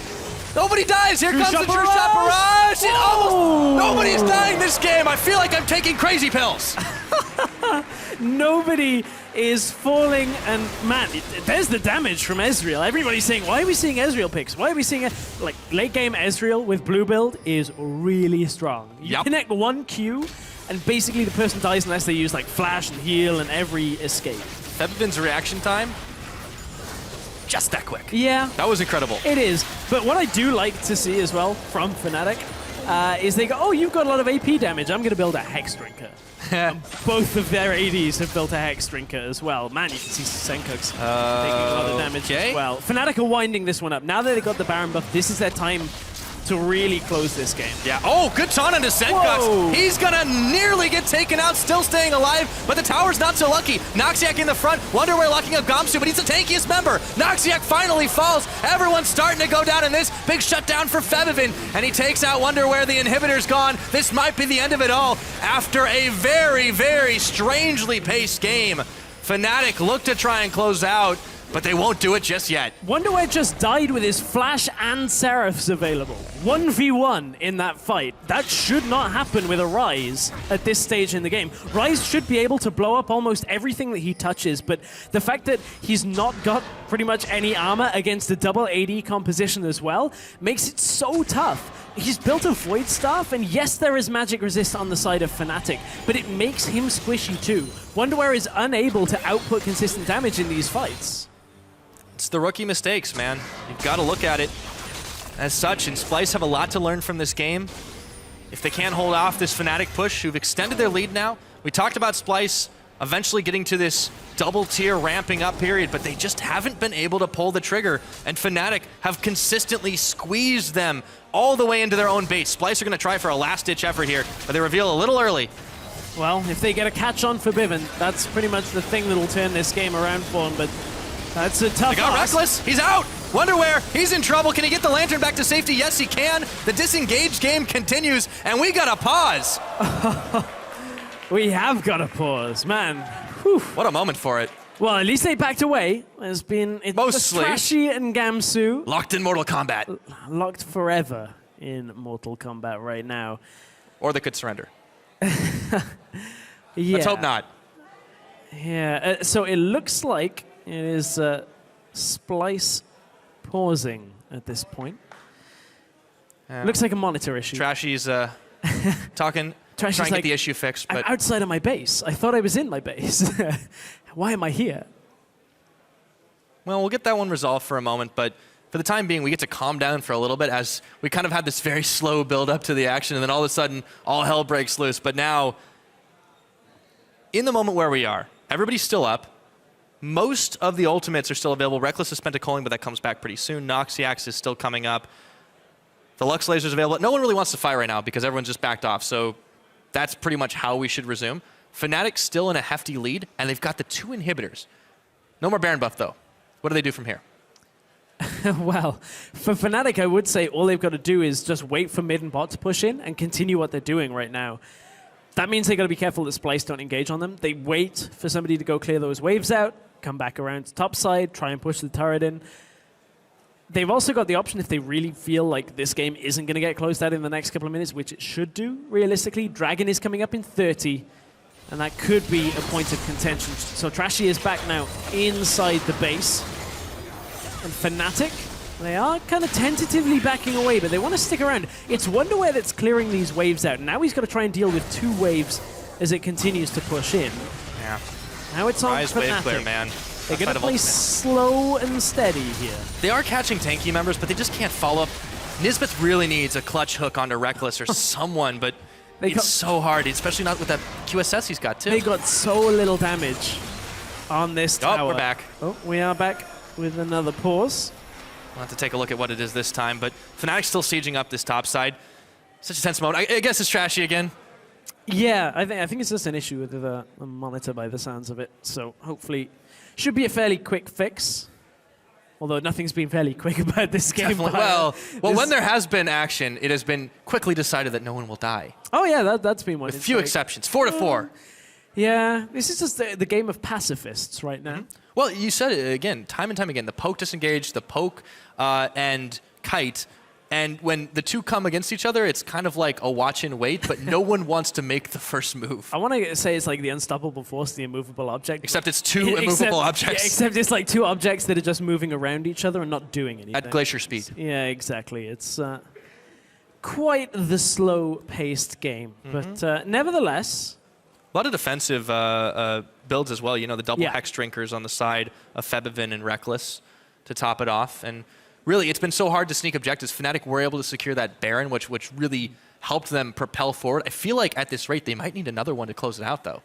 Nobody dies. Here comes the True Shot Barrage. And almost nobody's dying this game. I feel like I'm taking crazy pills. Nobody is falling, and man, there's the damage from Ezreal. Everybody's saying, why are we seeing Ezreal picks? Why are we seeing like late game Ezreal with blue build is really strong. You connect one Q, and basically the person dies unless they use like flash and heal and every escape. Febivin's reaction time, just that quick. Yeah. That was incredible. It is. But what I do like to see as well from Fnatic is they go, oh, you've got a lot of AP damage. I'm going to build a Hex Drinker. Both of their ADs have built a Hex Drinker as well. Man, you can see Senkox taking a lot of damage as well. Fnatic are winding this one up. Now that they got the Baron buff, this is their time to really close this game. Yeah. Oh, good taunt into Senkox. He's gonna nearly get taken out, still staying alive, but the tower's not so lucky. Noxiac in the front, Wonderwear locking up Gamsu, but he's the tankiest member. Noxiac finally falls. Everyone's starting to go down in this. Big shutdown for Febivin, and he takes out Wonderwear. The inhibitor's gone. This might be the end of it all after a very, very strangely paced game. Fnatic look to try and close out, but they won't do it just yet. Wonderwear just died with his Flash and Seraphs available. 1v1 in that fight. That should not happen with a Ryze at this stage in the game. Ryze should be able to blow up almost everything that he touches, but the fact that he's not got pretty much any armor against a double AD composition as well makes it so tough. He's built a Void Staff, and yes, there is magic resist on the side of Fnatic, but it makes him squishy too. Wonderwear is unable to output consistent damage in these fights. It's the rookie mistakes, man. You've got to look at it as such, and Splyce have a lot to learn from this game. If they can't hold off this Fnatic push, who've extended their lead now. We talked about Splyce eventually getting to this double tier ramping up period, but they just haven't been able to pull the trigger, and Fnatic have consistently squeezed them all the way into their own base. Splyce are going to try for a last-ditch effort here, but they reveal a little early. Well, if they get a catch on for Bivin, that's pretty much the thing that'll turn this game around for them, but that's a tough They got ask. Reckless. He's out. Wonderware. He's in trouble. Can he get the Lantern back to safety? Yes, he can. The disengaged game continues, and we got a pause. We have got a pause, man. Whew. What a moment for it. Well, at least they backed away. It's Mostly. Trashy and Gamsu Locked in Mortal Kombat. locked forever in Mortal Kombat right now. Or they could surrender. Yeah. Let's hope not. Yeah, so it looks like it is Splyce pausing at this point. Looks like a monitor issue. Trashy's talking, Trashy's trying to like, get the issue fixed, I'm but outside of my base. I thought I was in my base. Why am I here? well, we'll get that one resolved for a moment, but for the time being, we get to calm down for a little bit as we kind of had this very slow build up to the action, and then all of a sudden, all hell breaks loose. But now, in the moment where we are, everybody's still up. Most of the ultimates are still available. Reckless has spent a calling, but that comes back pretty soon. Noxiax is still coming up. The Lux Laser's available. No one really wants to fight right now because everyone's just backed off, so that's pretty much how we should resume. Fnatic's still in a hefty lead, and they've got the 2 inhibitors. No more Baron buff, though. What do they do from here? Well, for Fnatic, I would say all they've got to do is just wait for mid and bot to push in and continue what they're doing right now. That means they got to be careful that Splyce don't engage on them. They wait for somebody to go clear those waves out, come back around to top side, try and push the turret in. They've also got the option if they really feel like this game isn't going to get closed out in the next couple of minutes, which it should do, realistically. Dragon is coming up in 30, and that could be a point of contention. So Trashy is back now inside the base. And Fnatic, they are kind of tentatively backing away, but they want to stick around. It's Wonderware that's clearing these waves out. Now he's got to try and deal with 2 waves as it continues to push in. Yeah. Now it's on Rise wave clear, Fnatic. man. They're going to play slow and steady here. They are catching tanky members, but they just can't follow up. Nisbeth really needs a clutch hook onto Reckless or someone, but it's so hard, especially not with that QSS he's got, too. They got so little damage on this tower. Oh, we're back. Oh, we are back with another pause. We'll have to take a look at what it is this time, but Fnatic's still sieging up this top side. Such a tense moment. I guess it's Trashy again. Yeah, I think it's just an issue with the monitor by the sounds of it. So hopefully, should be a fairly quick fix. Although nothing's been fairly quick about this game. Definitely. Well, when there has been action, it has been quickly decided that no one will die. Oh yeah, that's been one. With few exceptions. 4-4. Yeah, this is just the game of pacifists right now. Mm-hmm. Well, you said it again, time and time again. The poke disengage, the poke and kite. And when the 2 come against each other, it's kind of like a watch and wait, but no one wants to make the first move. I want to say it's like the unstoppable force, the immovable object. Except it's 2 immovable objects. Yeah, except it's like 2 objects that are just moving around each other and not doing anything. At glacier speed. Yeah, exactly. It's quite the slow-paced game. But nevertheless... A lot of defensive builds as well. You know, the double Yeah. Hex Drinkers on the side of Febivin and Reckless to top it off. And really, it's been so hard to sneak objectives. Fnatic were able to secure that Baron, which really helped them propel forward. I feel like at this rate, they might need another one to close it out, though.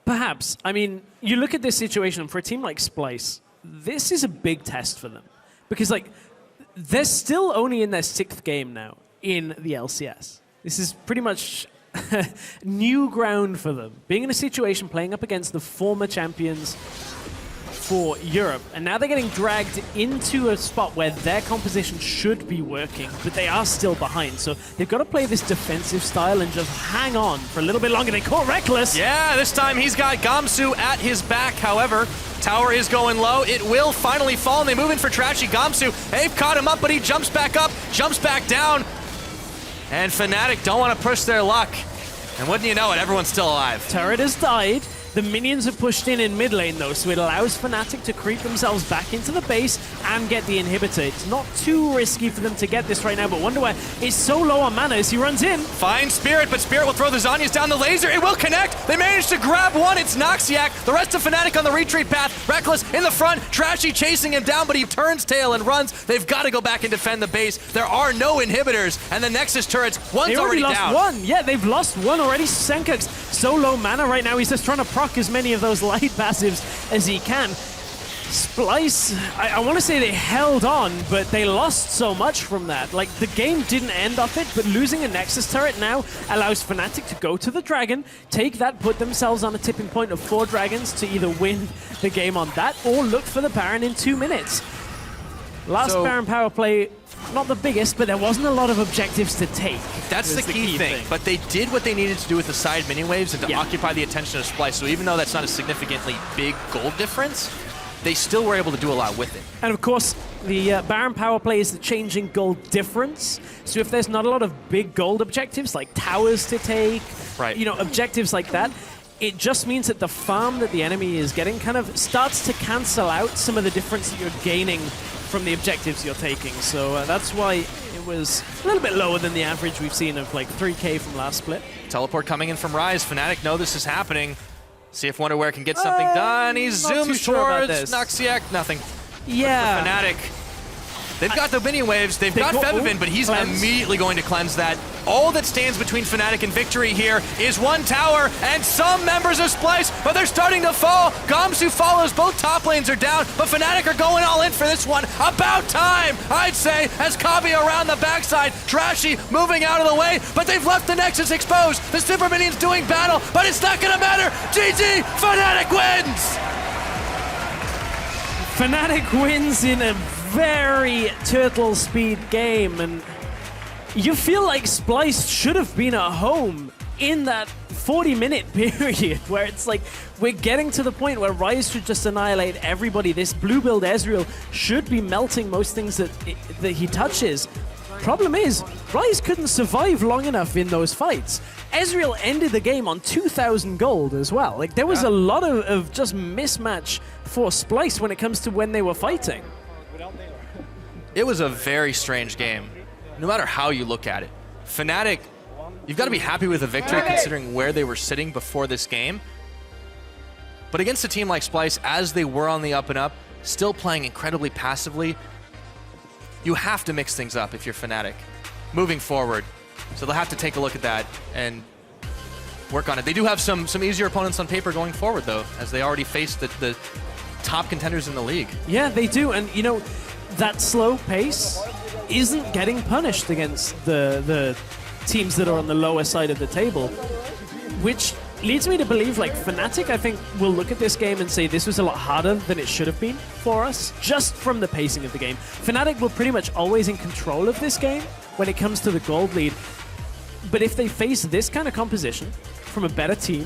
Perhaps. I mean, you look at this situation, for a team like Splyce, this is a big test for them. Because, like, they're still only in their 6th game now in the LCS. This is pretty much new ground for them. Being in a situation playing up against the former champions for Europe, and now they're getting dragged into a spot where their composition should be working, but they are still behind. So they've got to play this defensive style and just hang on for a little bit longer. They caught Reckless. Yeah, this time he's got Gamsu at his back. However, tower is going low. It will finally fall, and they move in for Trashy. Gamsu, they've caught him up, but he jumps back up, jumps back down. And Fnatic don't want to push their luck. And wouldn't you know it, everyone's still alive. Turret has died. The minions are pushed in mid lane, though, so it allows Fnatic to creep themselves back into the base and get the inhibitor. It's not too risky for them to get this right now, but Wonderware is so low on mana as he runs in. Finds Spirit, but Spirit will throw the Zhonya's down the laser. It will connect. They managed to grab one. It's Noxiac. The rest of Fnatic on the retreat path. Reckless in the front. Trashy chasing him down, but he turns tail and runs. They've got to go back and defend the base. There are no inhibitors, and the Nexus turrets, one's They already lost down. one. Yeah, they've lost one already. Senkux so low mana right now. He's just trying to proc as many of those light passives as he can. Splyce, I want to say they held on, but they lost so much from that. Like, the game didn't end off it, but losing a Nexus turret now allows Fnatic to go to the Dragon, take that, put themselves on a tipping point of 4 Dragons to either win the game on that or look for the Baron in 2 minutes. Last Baron power play, not the biggest, but there wasn't a lot of objectives to take. That's the key thing. But they did what they needed to do with the side mini waves and to occupy the attention of Splyce. So even though that's not a significantly big gold difference, they still were able to do a lot with it. And of course, the Baron power play is the changing gold difference. So if there's not a lot of big gold objectives, like towers to take, you know, objectives like that, it just means that the farm that the enemy is getting kind of starts to cancel out some of the difference that you're gaining from the objectives you're taking. So that's why it was a little bit lower than the average we've seen of like 3K from last split. Teleport coming in from Rise. Fnatic know this is happening. See if Wonderware can get something done. He zooms towards Noxiac. Nothing. Yeah. Fnatic. They've got the mini waves. They've got Fevivin, but he's immediately going to cleanse that. All that stands between Fnatic and victory here is one tower and some members of Splyce, but they're starting to fall. Gamsu follows. Both top lanes are down, but Fnatic are going all in for this one. About time, I'd say, as Kavi around the backside. Trashy moving out of the way, but they've left the Nexus exposed. The Super Minions doing battle, but it's not going to matter. GG, Fnatic wins! Fnatic wins in a very turtle speed game, and you feel like Splyce should have been at home in that 40-minute period where it's like we're getting to the point where Rise should just annihilate everybody. This blue build Ezreal should be melting most things that he touches. Problem is, Rise couldn't survive long enough in those fights. Ezreal ended the game on 2,000 gold as well. Like, there was a lot of just mismatch for Splyce when it comes to when they were fighting. It was a very strange game, no matter how you look at it. Fnatic, you've got to be happy with the victory considering where they were sitting before this game. But against a team like Splyce, as they were on the up and up, still playing incredibly passively, you have to mix things up if you're Fnatic moving forward. So they'll have to take a look at that and work on it. They do have some easier opponents on paper going forward, though, as they already faced the top contenders in the league. Yeah, they do. And, you know, that slow pace isn't getting punished against the teams that are on the lower side of the table, which leads me to believe, like, Fnatic, I think, will look at this game and say this was a lot harder than it should have been for us, just from the pacing of the game. Fnatic were pretty much always in control of this game when it comes to the gold lead, but if they face this kind of composition from a better team,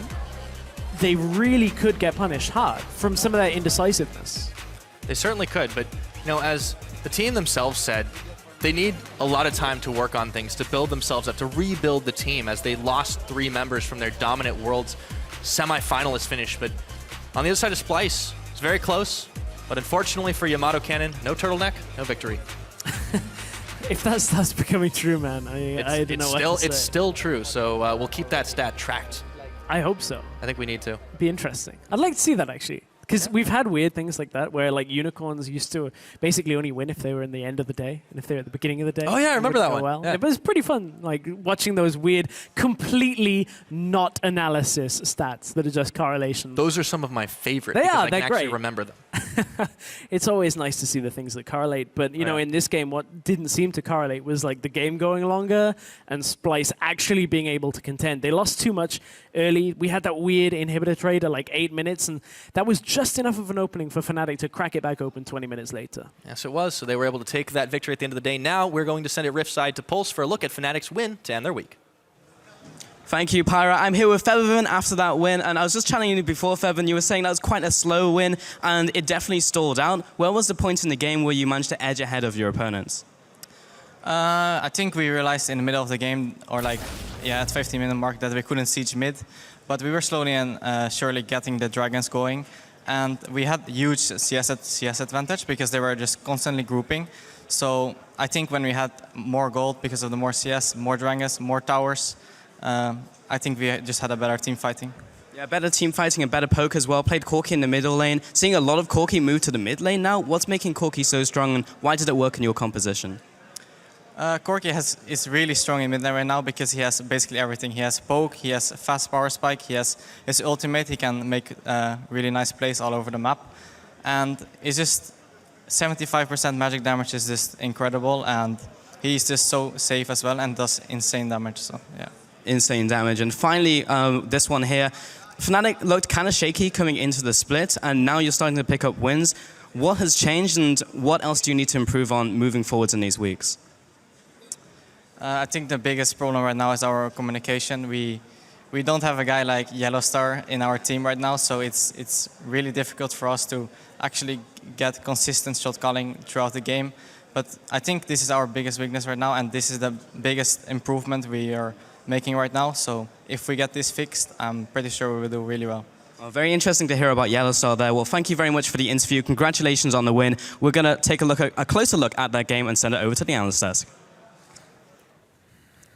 they really could get punished hard from some of that indecisiveness. They certainly could, but, you know, as the team themselves said, they need a lot of time to work on things, to build themselves up, to rebuild the team, as they lost 3 members from their dominant Worlds semi-finalist finish. But on the other side of Splyce, it's very close. But unfortunately for Yamato Cannon, no turtleneck, no victory. If that starts becoming true, man, I don't know what to say. It's still true, so we'll keep that stat tracked. I hope so. I think we need to. Be interesting. I'd like to see that, actually. Because we've had weird things like that, where like unicorns used to basically only win if they were in the end of the day, and if they were at the beginning of the day. Oh yeah, I remember that one. Well. Yeah. It was pretty fun, like watching those weird, completely not analysis stats that are just correlation. Those are some of my favorite. They are. I They're can great. actually remember them. It's always nice to see the things that correlate, but you know, in this game, what didn't seem to correlate was like the game going longer and Splyce actually being able to contend. They lost too much early. We had that weird inhibitor trade at like 8 minutes, and that was just enough of an opening for Fnatic to crack it back open 20 minutes later. Yes, it was. So they were able to take that victory at the end of the day. Now we're going to send it Rift-side to Pulse for a look at Fnatic's win to end their week. Thank you, Pyra. I'm here with Fevivin after that win, and I was just chatting you before, Fevivin. You were saying that was quite a slow win, and it definitely stalled out. Where was the point in the game where you managed to edge ahead of your opponents? I think we realized in the middle of the game, or like, yeah, at 15-minute mark, that we couldn't siege mid, but we were slowly and surely getting the dragons going, and we had huge CS advantage because they were just constantly grouping. So I think when we had more gold because of the more CS, more dragons, more towers, I think we just had a better team fighting. Yeah, better team fighting and better poke as well. Played Corki in the middle lane. Seeing a lot of Corki move to the mid lane now. What's making Corki so strong, and why did it work in your composition? Corki is really strong in mid lane right now because he has basically everything. He has poke, he has fast power spike, he has his ultimate. He can make really nice plays all over the map, and it's just 75% magic damage is just incredible, and he's just so safe as well and does insane damage. So yeah, insane damage. And finally, this one here, Fnatic looked kind of shaky coming into the split, and now you're starting to pick up wins. What has changed, and what else do you need to improve on moving forwards in these weeks? I think the biggest problem right now is our communication. We don't have a guy like Yellowstar in our team right now, so it's really difficult for us to actually get consistent shot calling throughout the game. But I think this is our biggest weakness right now, and this is the biggest improvement we are making right now. So if we get this fixed, I'm pretty sure we will do really well. Well, very interesting to hear about Yellowstar there. Well, thank you very much for the interview. Congratulations on the win. We're going to take a closer look at that game and send it over to the analyst desk.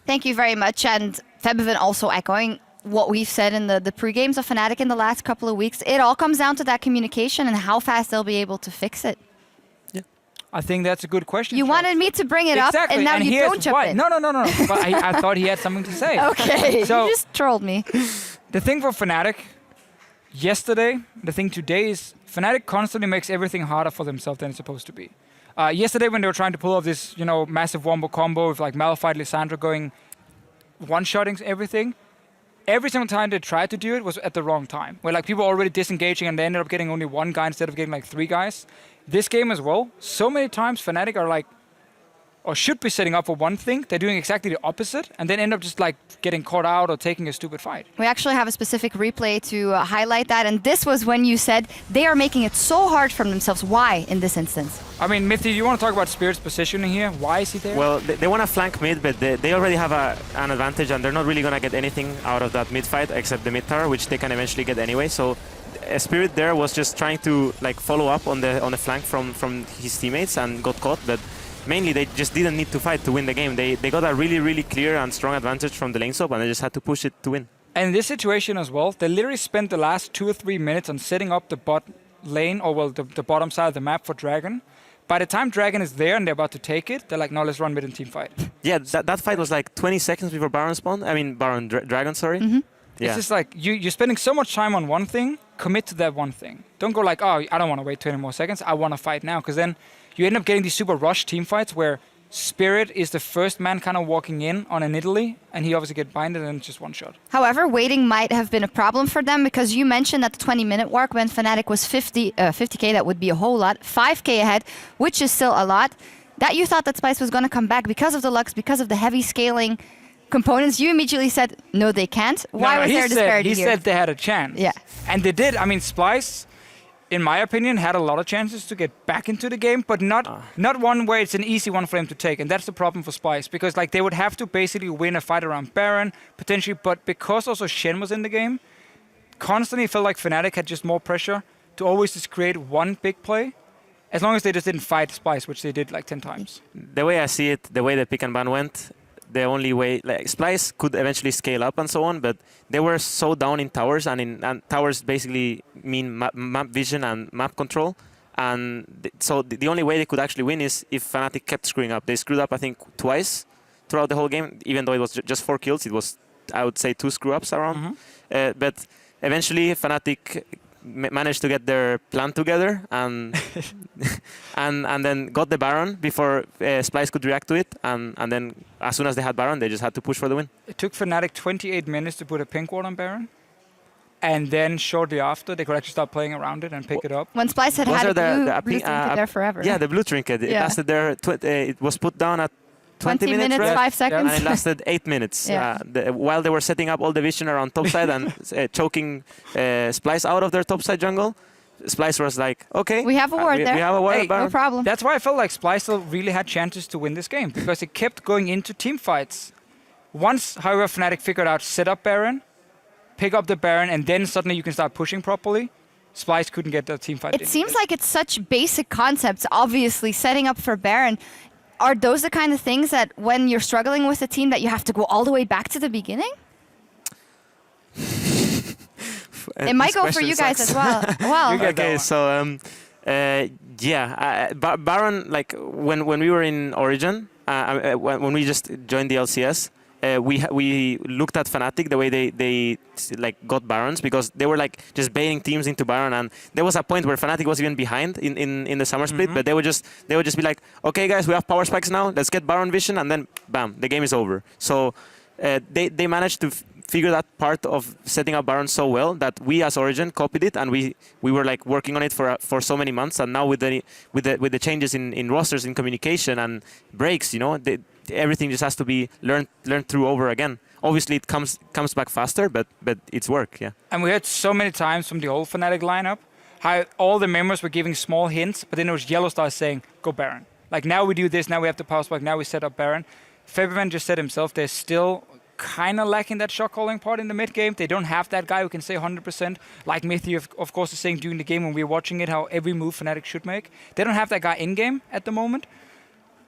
Thank you very much. And Febiven also echoing what we've said in the pre-games of Fnatic in the last couple of weeks. It all comes down to that communication and how fast they'll be able to fix it. Yeah, I think that's a good question. You wanted me to bring it up, and now you don't jump in. No. But I thought he had something to say. Okay, so, you just trolled me. The thing for Fnatic yesterday, the thing today is Fnatic constantly makes everything harder for themselves than it's supposed to be. Yesterday when they were trying to pull off this, massive wombo combo with like Malphite, Lissandra going one-shotting everything, every single time they tried to do it was at the wrong time. Where like people were already disengaging and they ended up getting only one guy instead of getting like three guys. This game as well, so many times Fnatic are like, or should be setting up for one thing, they're doing exactly the opposite, and then end up just like getting caught out or taking a stupid fight. We actually have a specific replay to highlight that, and this was when you said they are making it so hard for themselves. Why in this instance? I mean, Mithy, you want to talk about Spirit's positioning here? Why is he there? Well, they want to flank mid, but they already have an advantage, and they're not really going to get anything out of that mid fight except the mid tower, which they can eventually get anyway. So Spirit there was just trying to like follow up on the flank from his teammates and got caught, but mainly they just didn't need to fight to win the game. They got a really, really clear and strong advantage from the lane swap, and they just had to push it to win. And in this situation as well, they literally spent the last 2 or 3 minutes on setting up the bot lane, or well, the bottom side of the map for Dragon. By the time Dragon is there and they're about to take it, they're like, no, let's run mid and team fight. Yeah, that fight was like 20 seconds before Baron spawned. I mean, Dragon, sorry. Mm-hmm. Yeah. It's just like, you're spending so much time on one thing, commit to that one thing. Don't go like, oh, I don't want to wait 20 more seconds, I want to fight now. Because then you end up getting these super rushed team fights where Spirit is the first man kind of walking in on an Italy, and he obviously gets binded and just one shot. However, waiting might have been a problem for them, because you mentioned at the 20-minute mark when Fnatic was 50k, that would be a whole lot, 5k ahead, which is still a lot, that you thought that Splyce was going to come back because of the Lux, because of the heavy scaling components. You immediately said, no, they can't. Why was there a disparity here? He said they had a chance. Yeah. And they did. I mean, Splyce, in my opinion, had a lot of chances to get back into the game, but not one where it's an easy one for them to take. And that's the problem for Splyce, because like they would have to basically win a fight around Baron, potentially, but because also Shen was in the game, constantly felt like Fnatic had just more pressure to always just create one big play, as long as they just didn't fight Splyce, which they did like 10 times. The way I see it, the way the pick and ban went, the only way, like Splyce could eventually scale up and so on, but they were so down in towers, and towers basically mean map vision and map control, and so the only way they could actually win is if Fnatic kept screwing up. They screwed up, I think, twice throughout the whole game, even though it was just 4 kills. It was, I would say, 2 screw-ups around. But eventually Fnatic managed to get their plan together and and then got the Baron before Splyce could react to it, and then as soon as they had Baron, they just had to push for the win. It took Fnatic 28 minutes to put a pink ward on Baron, and then shortly after they could actually start playing around it and pick it up. When Splyce had a blue trinket there forever. Yeah, the blue trinket. It lasted there. It was put down at 20 minutes, right? 5 seconds. And it lasted 8 minutes. Yeah. While they were setting up all the vision around topside and choking Splyce out of their topside jungle, Splyce was like, okay. We have a ward there. We have a ward. Hey, no problem. That's why I felt like Splyce still really had chances to win this game, because it kept going into team fights. Once, however, Fnatic figured out set up Baron, pick up the Baron, and then suddenly you can start pushing properly, Splyce couldn't get the team fight. It seems like it's such basic concepts, obviously, setting up for Baron. Are those the kind of things that when you're struggling with a team that you have to go all the way back to the beginning? It might go for you guys as well. Well, okay, so yeah, Baron, like when we were in Origin, when we just joined the LCS, we looked at Fnatic the way they like got Barons, because they were like just baiting teams into Baron, and there was a point where Fnatic was even behind in the summer split, but they would just be like, okay guys, we have power spikes now, let's get Baron vision, and then bam, the game is over. So they managed to figure that part of setting up Baron so well that we as Origin copied it, and we were like working on it for so many months, and now with the changes in rosters, in communication and breaks, you know, everything just has to be learned through over again. Obviously, it comes back faster, but it's work, yeah. And we heard so many times from the old Fnatic lineup how all the members were giving small hints, but then it was Yellowstar saying, go Baron. Like, now we do this, now we have the power spike, now we set up Baron. Febiven just said himself, they're still kind of lacking that shot calling part in the mid game. They don't have that guy who can say 100%, like Mithy of course is saying during the game when we're watching it, how every move Fnatic should make. They don't have that guy in game at the moment.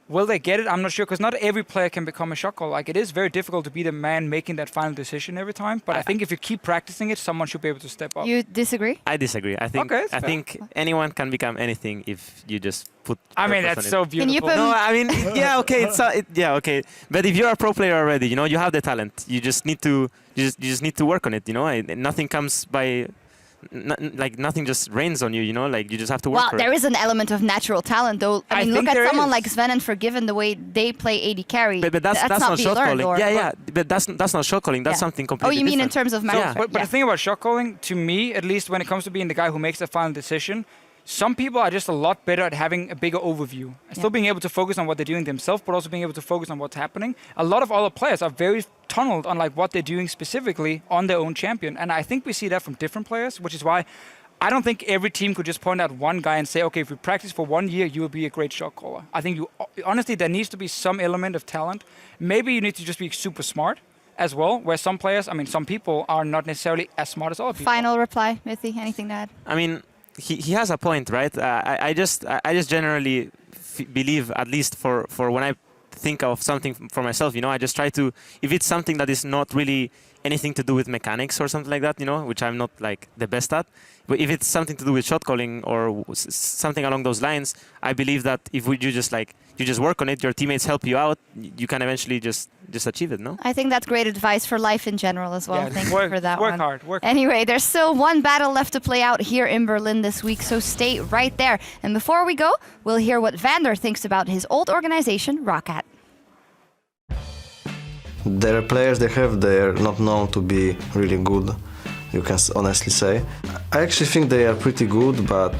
Will they get it? I'm not sure, because not every player can become a shot caller. Like, it is very difficult to be the man making that final decision every time. But I think if you keep practicing it, someone should be able to step up. You disagree? I disagree. I think anyone can become anything if you just put. I mean, that's so beautiful. Can you put No, I mean, yeah, okay, yeah, okay. But if you're a pro player already, you know, you have the talent. You just need to need to work on it. You know, nothing comes by. Like nothing just rains on you, you know, like you just have to work for there it. is an element of natural talent, though. I mean, look at someone like Sven and Forgiven, the way they play AD carry. But that's not shot calling. Yeah, but that's not shot calling. That's something completely different. Oh, you mean in terms of yeah. But the thing about shot calling, to me, at least when it comes to being the guy who makes the final decision, some people are just a lot better at having a bigger overview. Still being able to focus on what they're doing themselves, but also being able to focus on what's happening. A lot of other players are very tunneled on like what they're doing specifically on their own champion. And I think we see that from different players, which is why I don't think every team could just point out one guy and say, okay, if we practice for 1 year, you will be a great shot caller. I think honestly, there needs to be some element of talent. Maybe you need to just be super smart as well, where some players, I mean, some people are not necessarily as smart as other people. Final reply, Mithy, anything to add? I mean, he has a point, right? I just generally believe, at least for when I think of something for myself, you know, I just try to, if it's something that is not really anything to do with mechanics or something like that, you know, which I'm not like the best at, but if it's something to do with shot calling or something along those lines, I believe that if you just work on it, your teammates help you out, you can eventually just achieve it, no? I think that's great advice for life in general as well. Yeah, Thank you for that work one. hard. Anyway, there's still one battle left to play out here in Berlin this week, so stay right there. And before we go, we'll hear what Vander thinks about his old organization, Roccat. Their players they're not known to be really good, you can honestly say. I actually think they are pretty good, but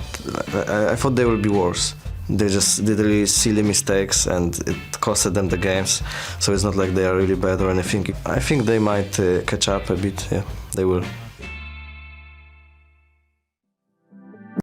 I thought they would be worse. They just did really silly mistakes and it costed them the games, so it's not like they are really bad or anything. I think they might catch up a bit, yeah, they will.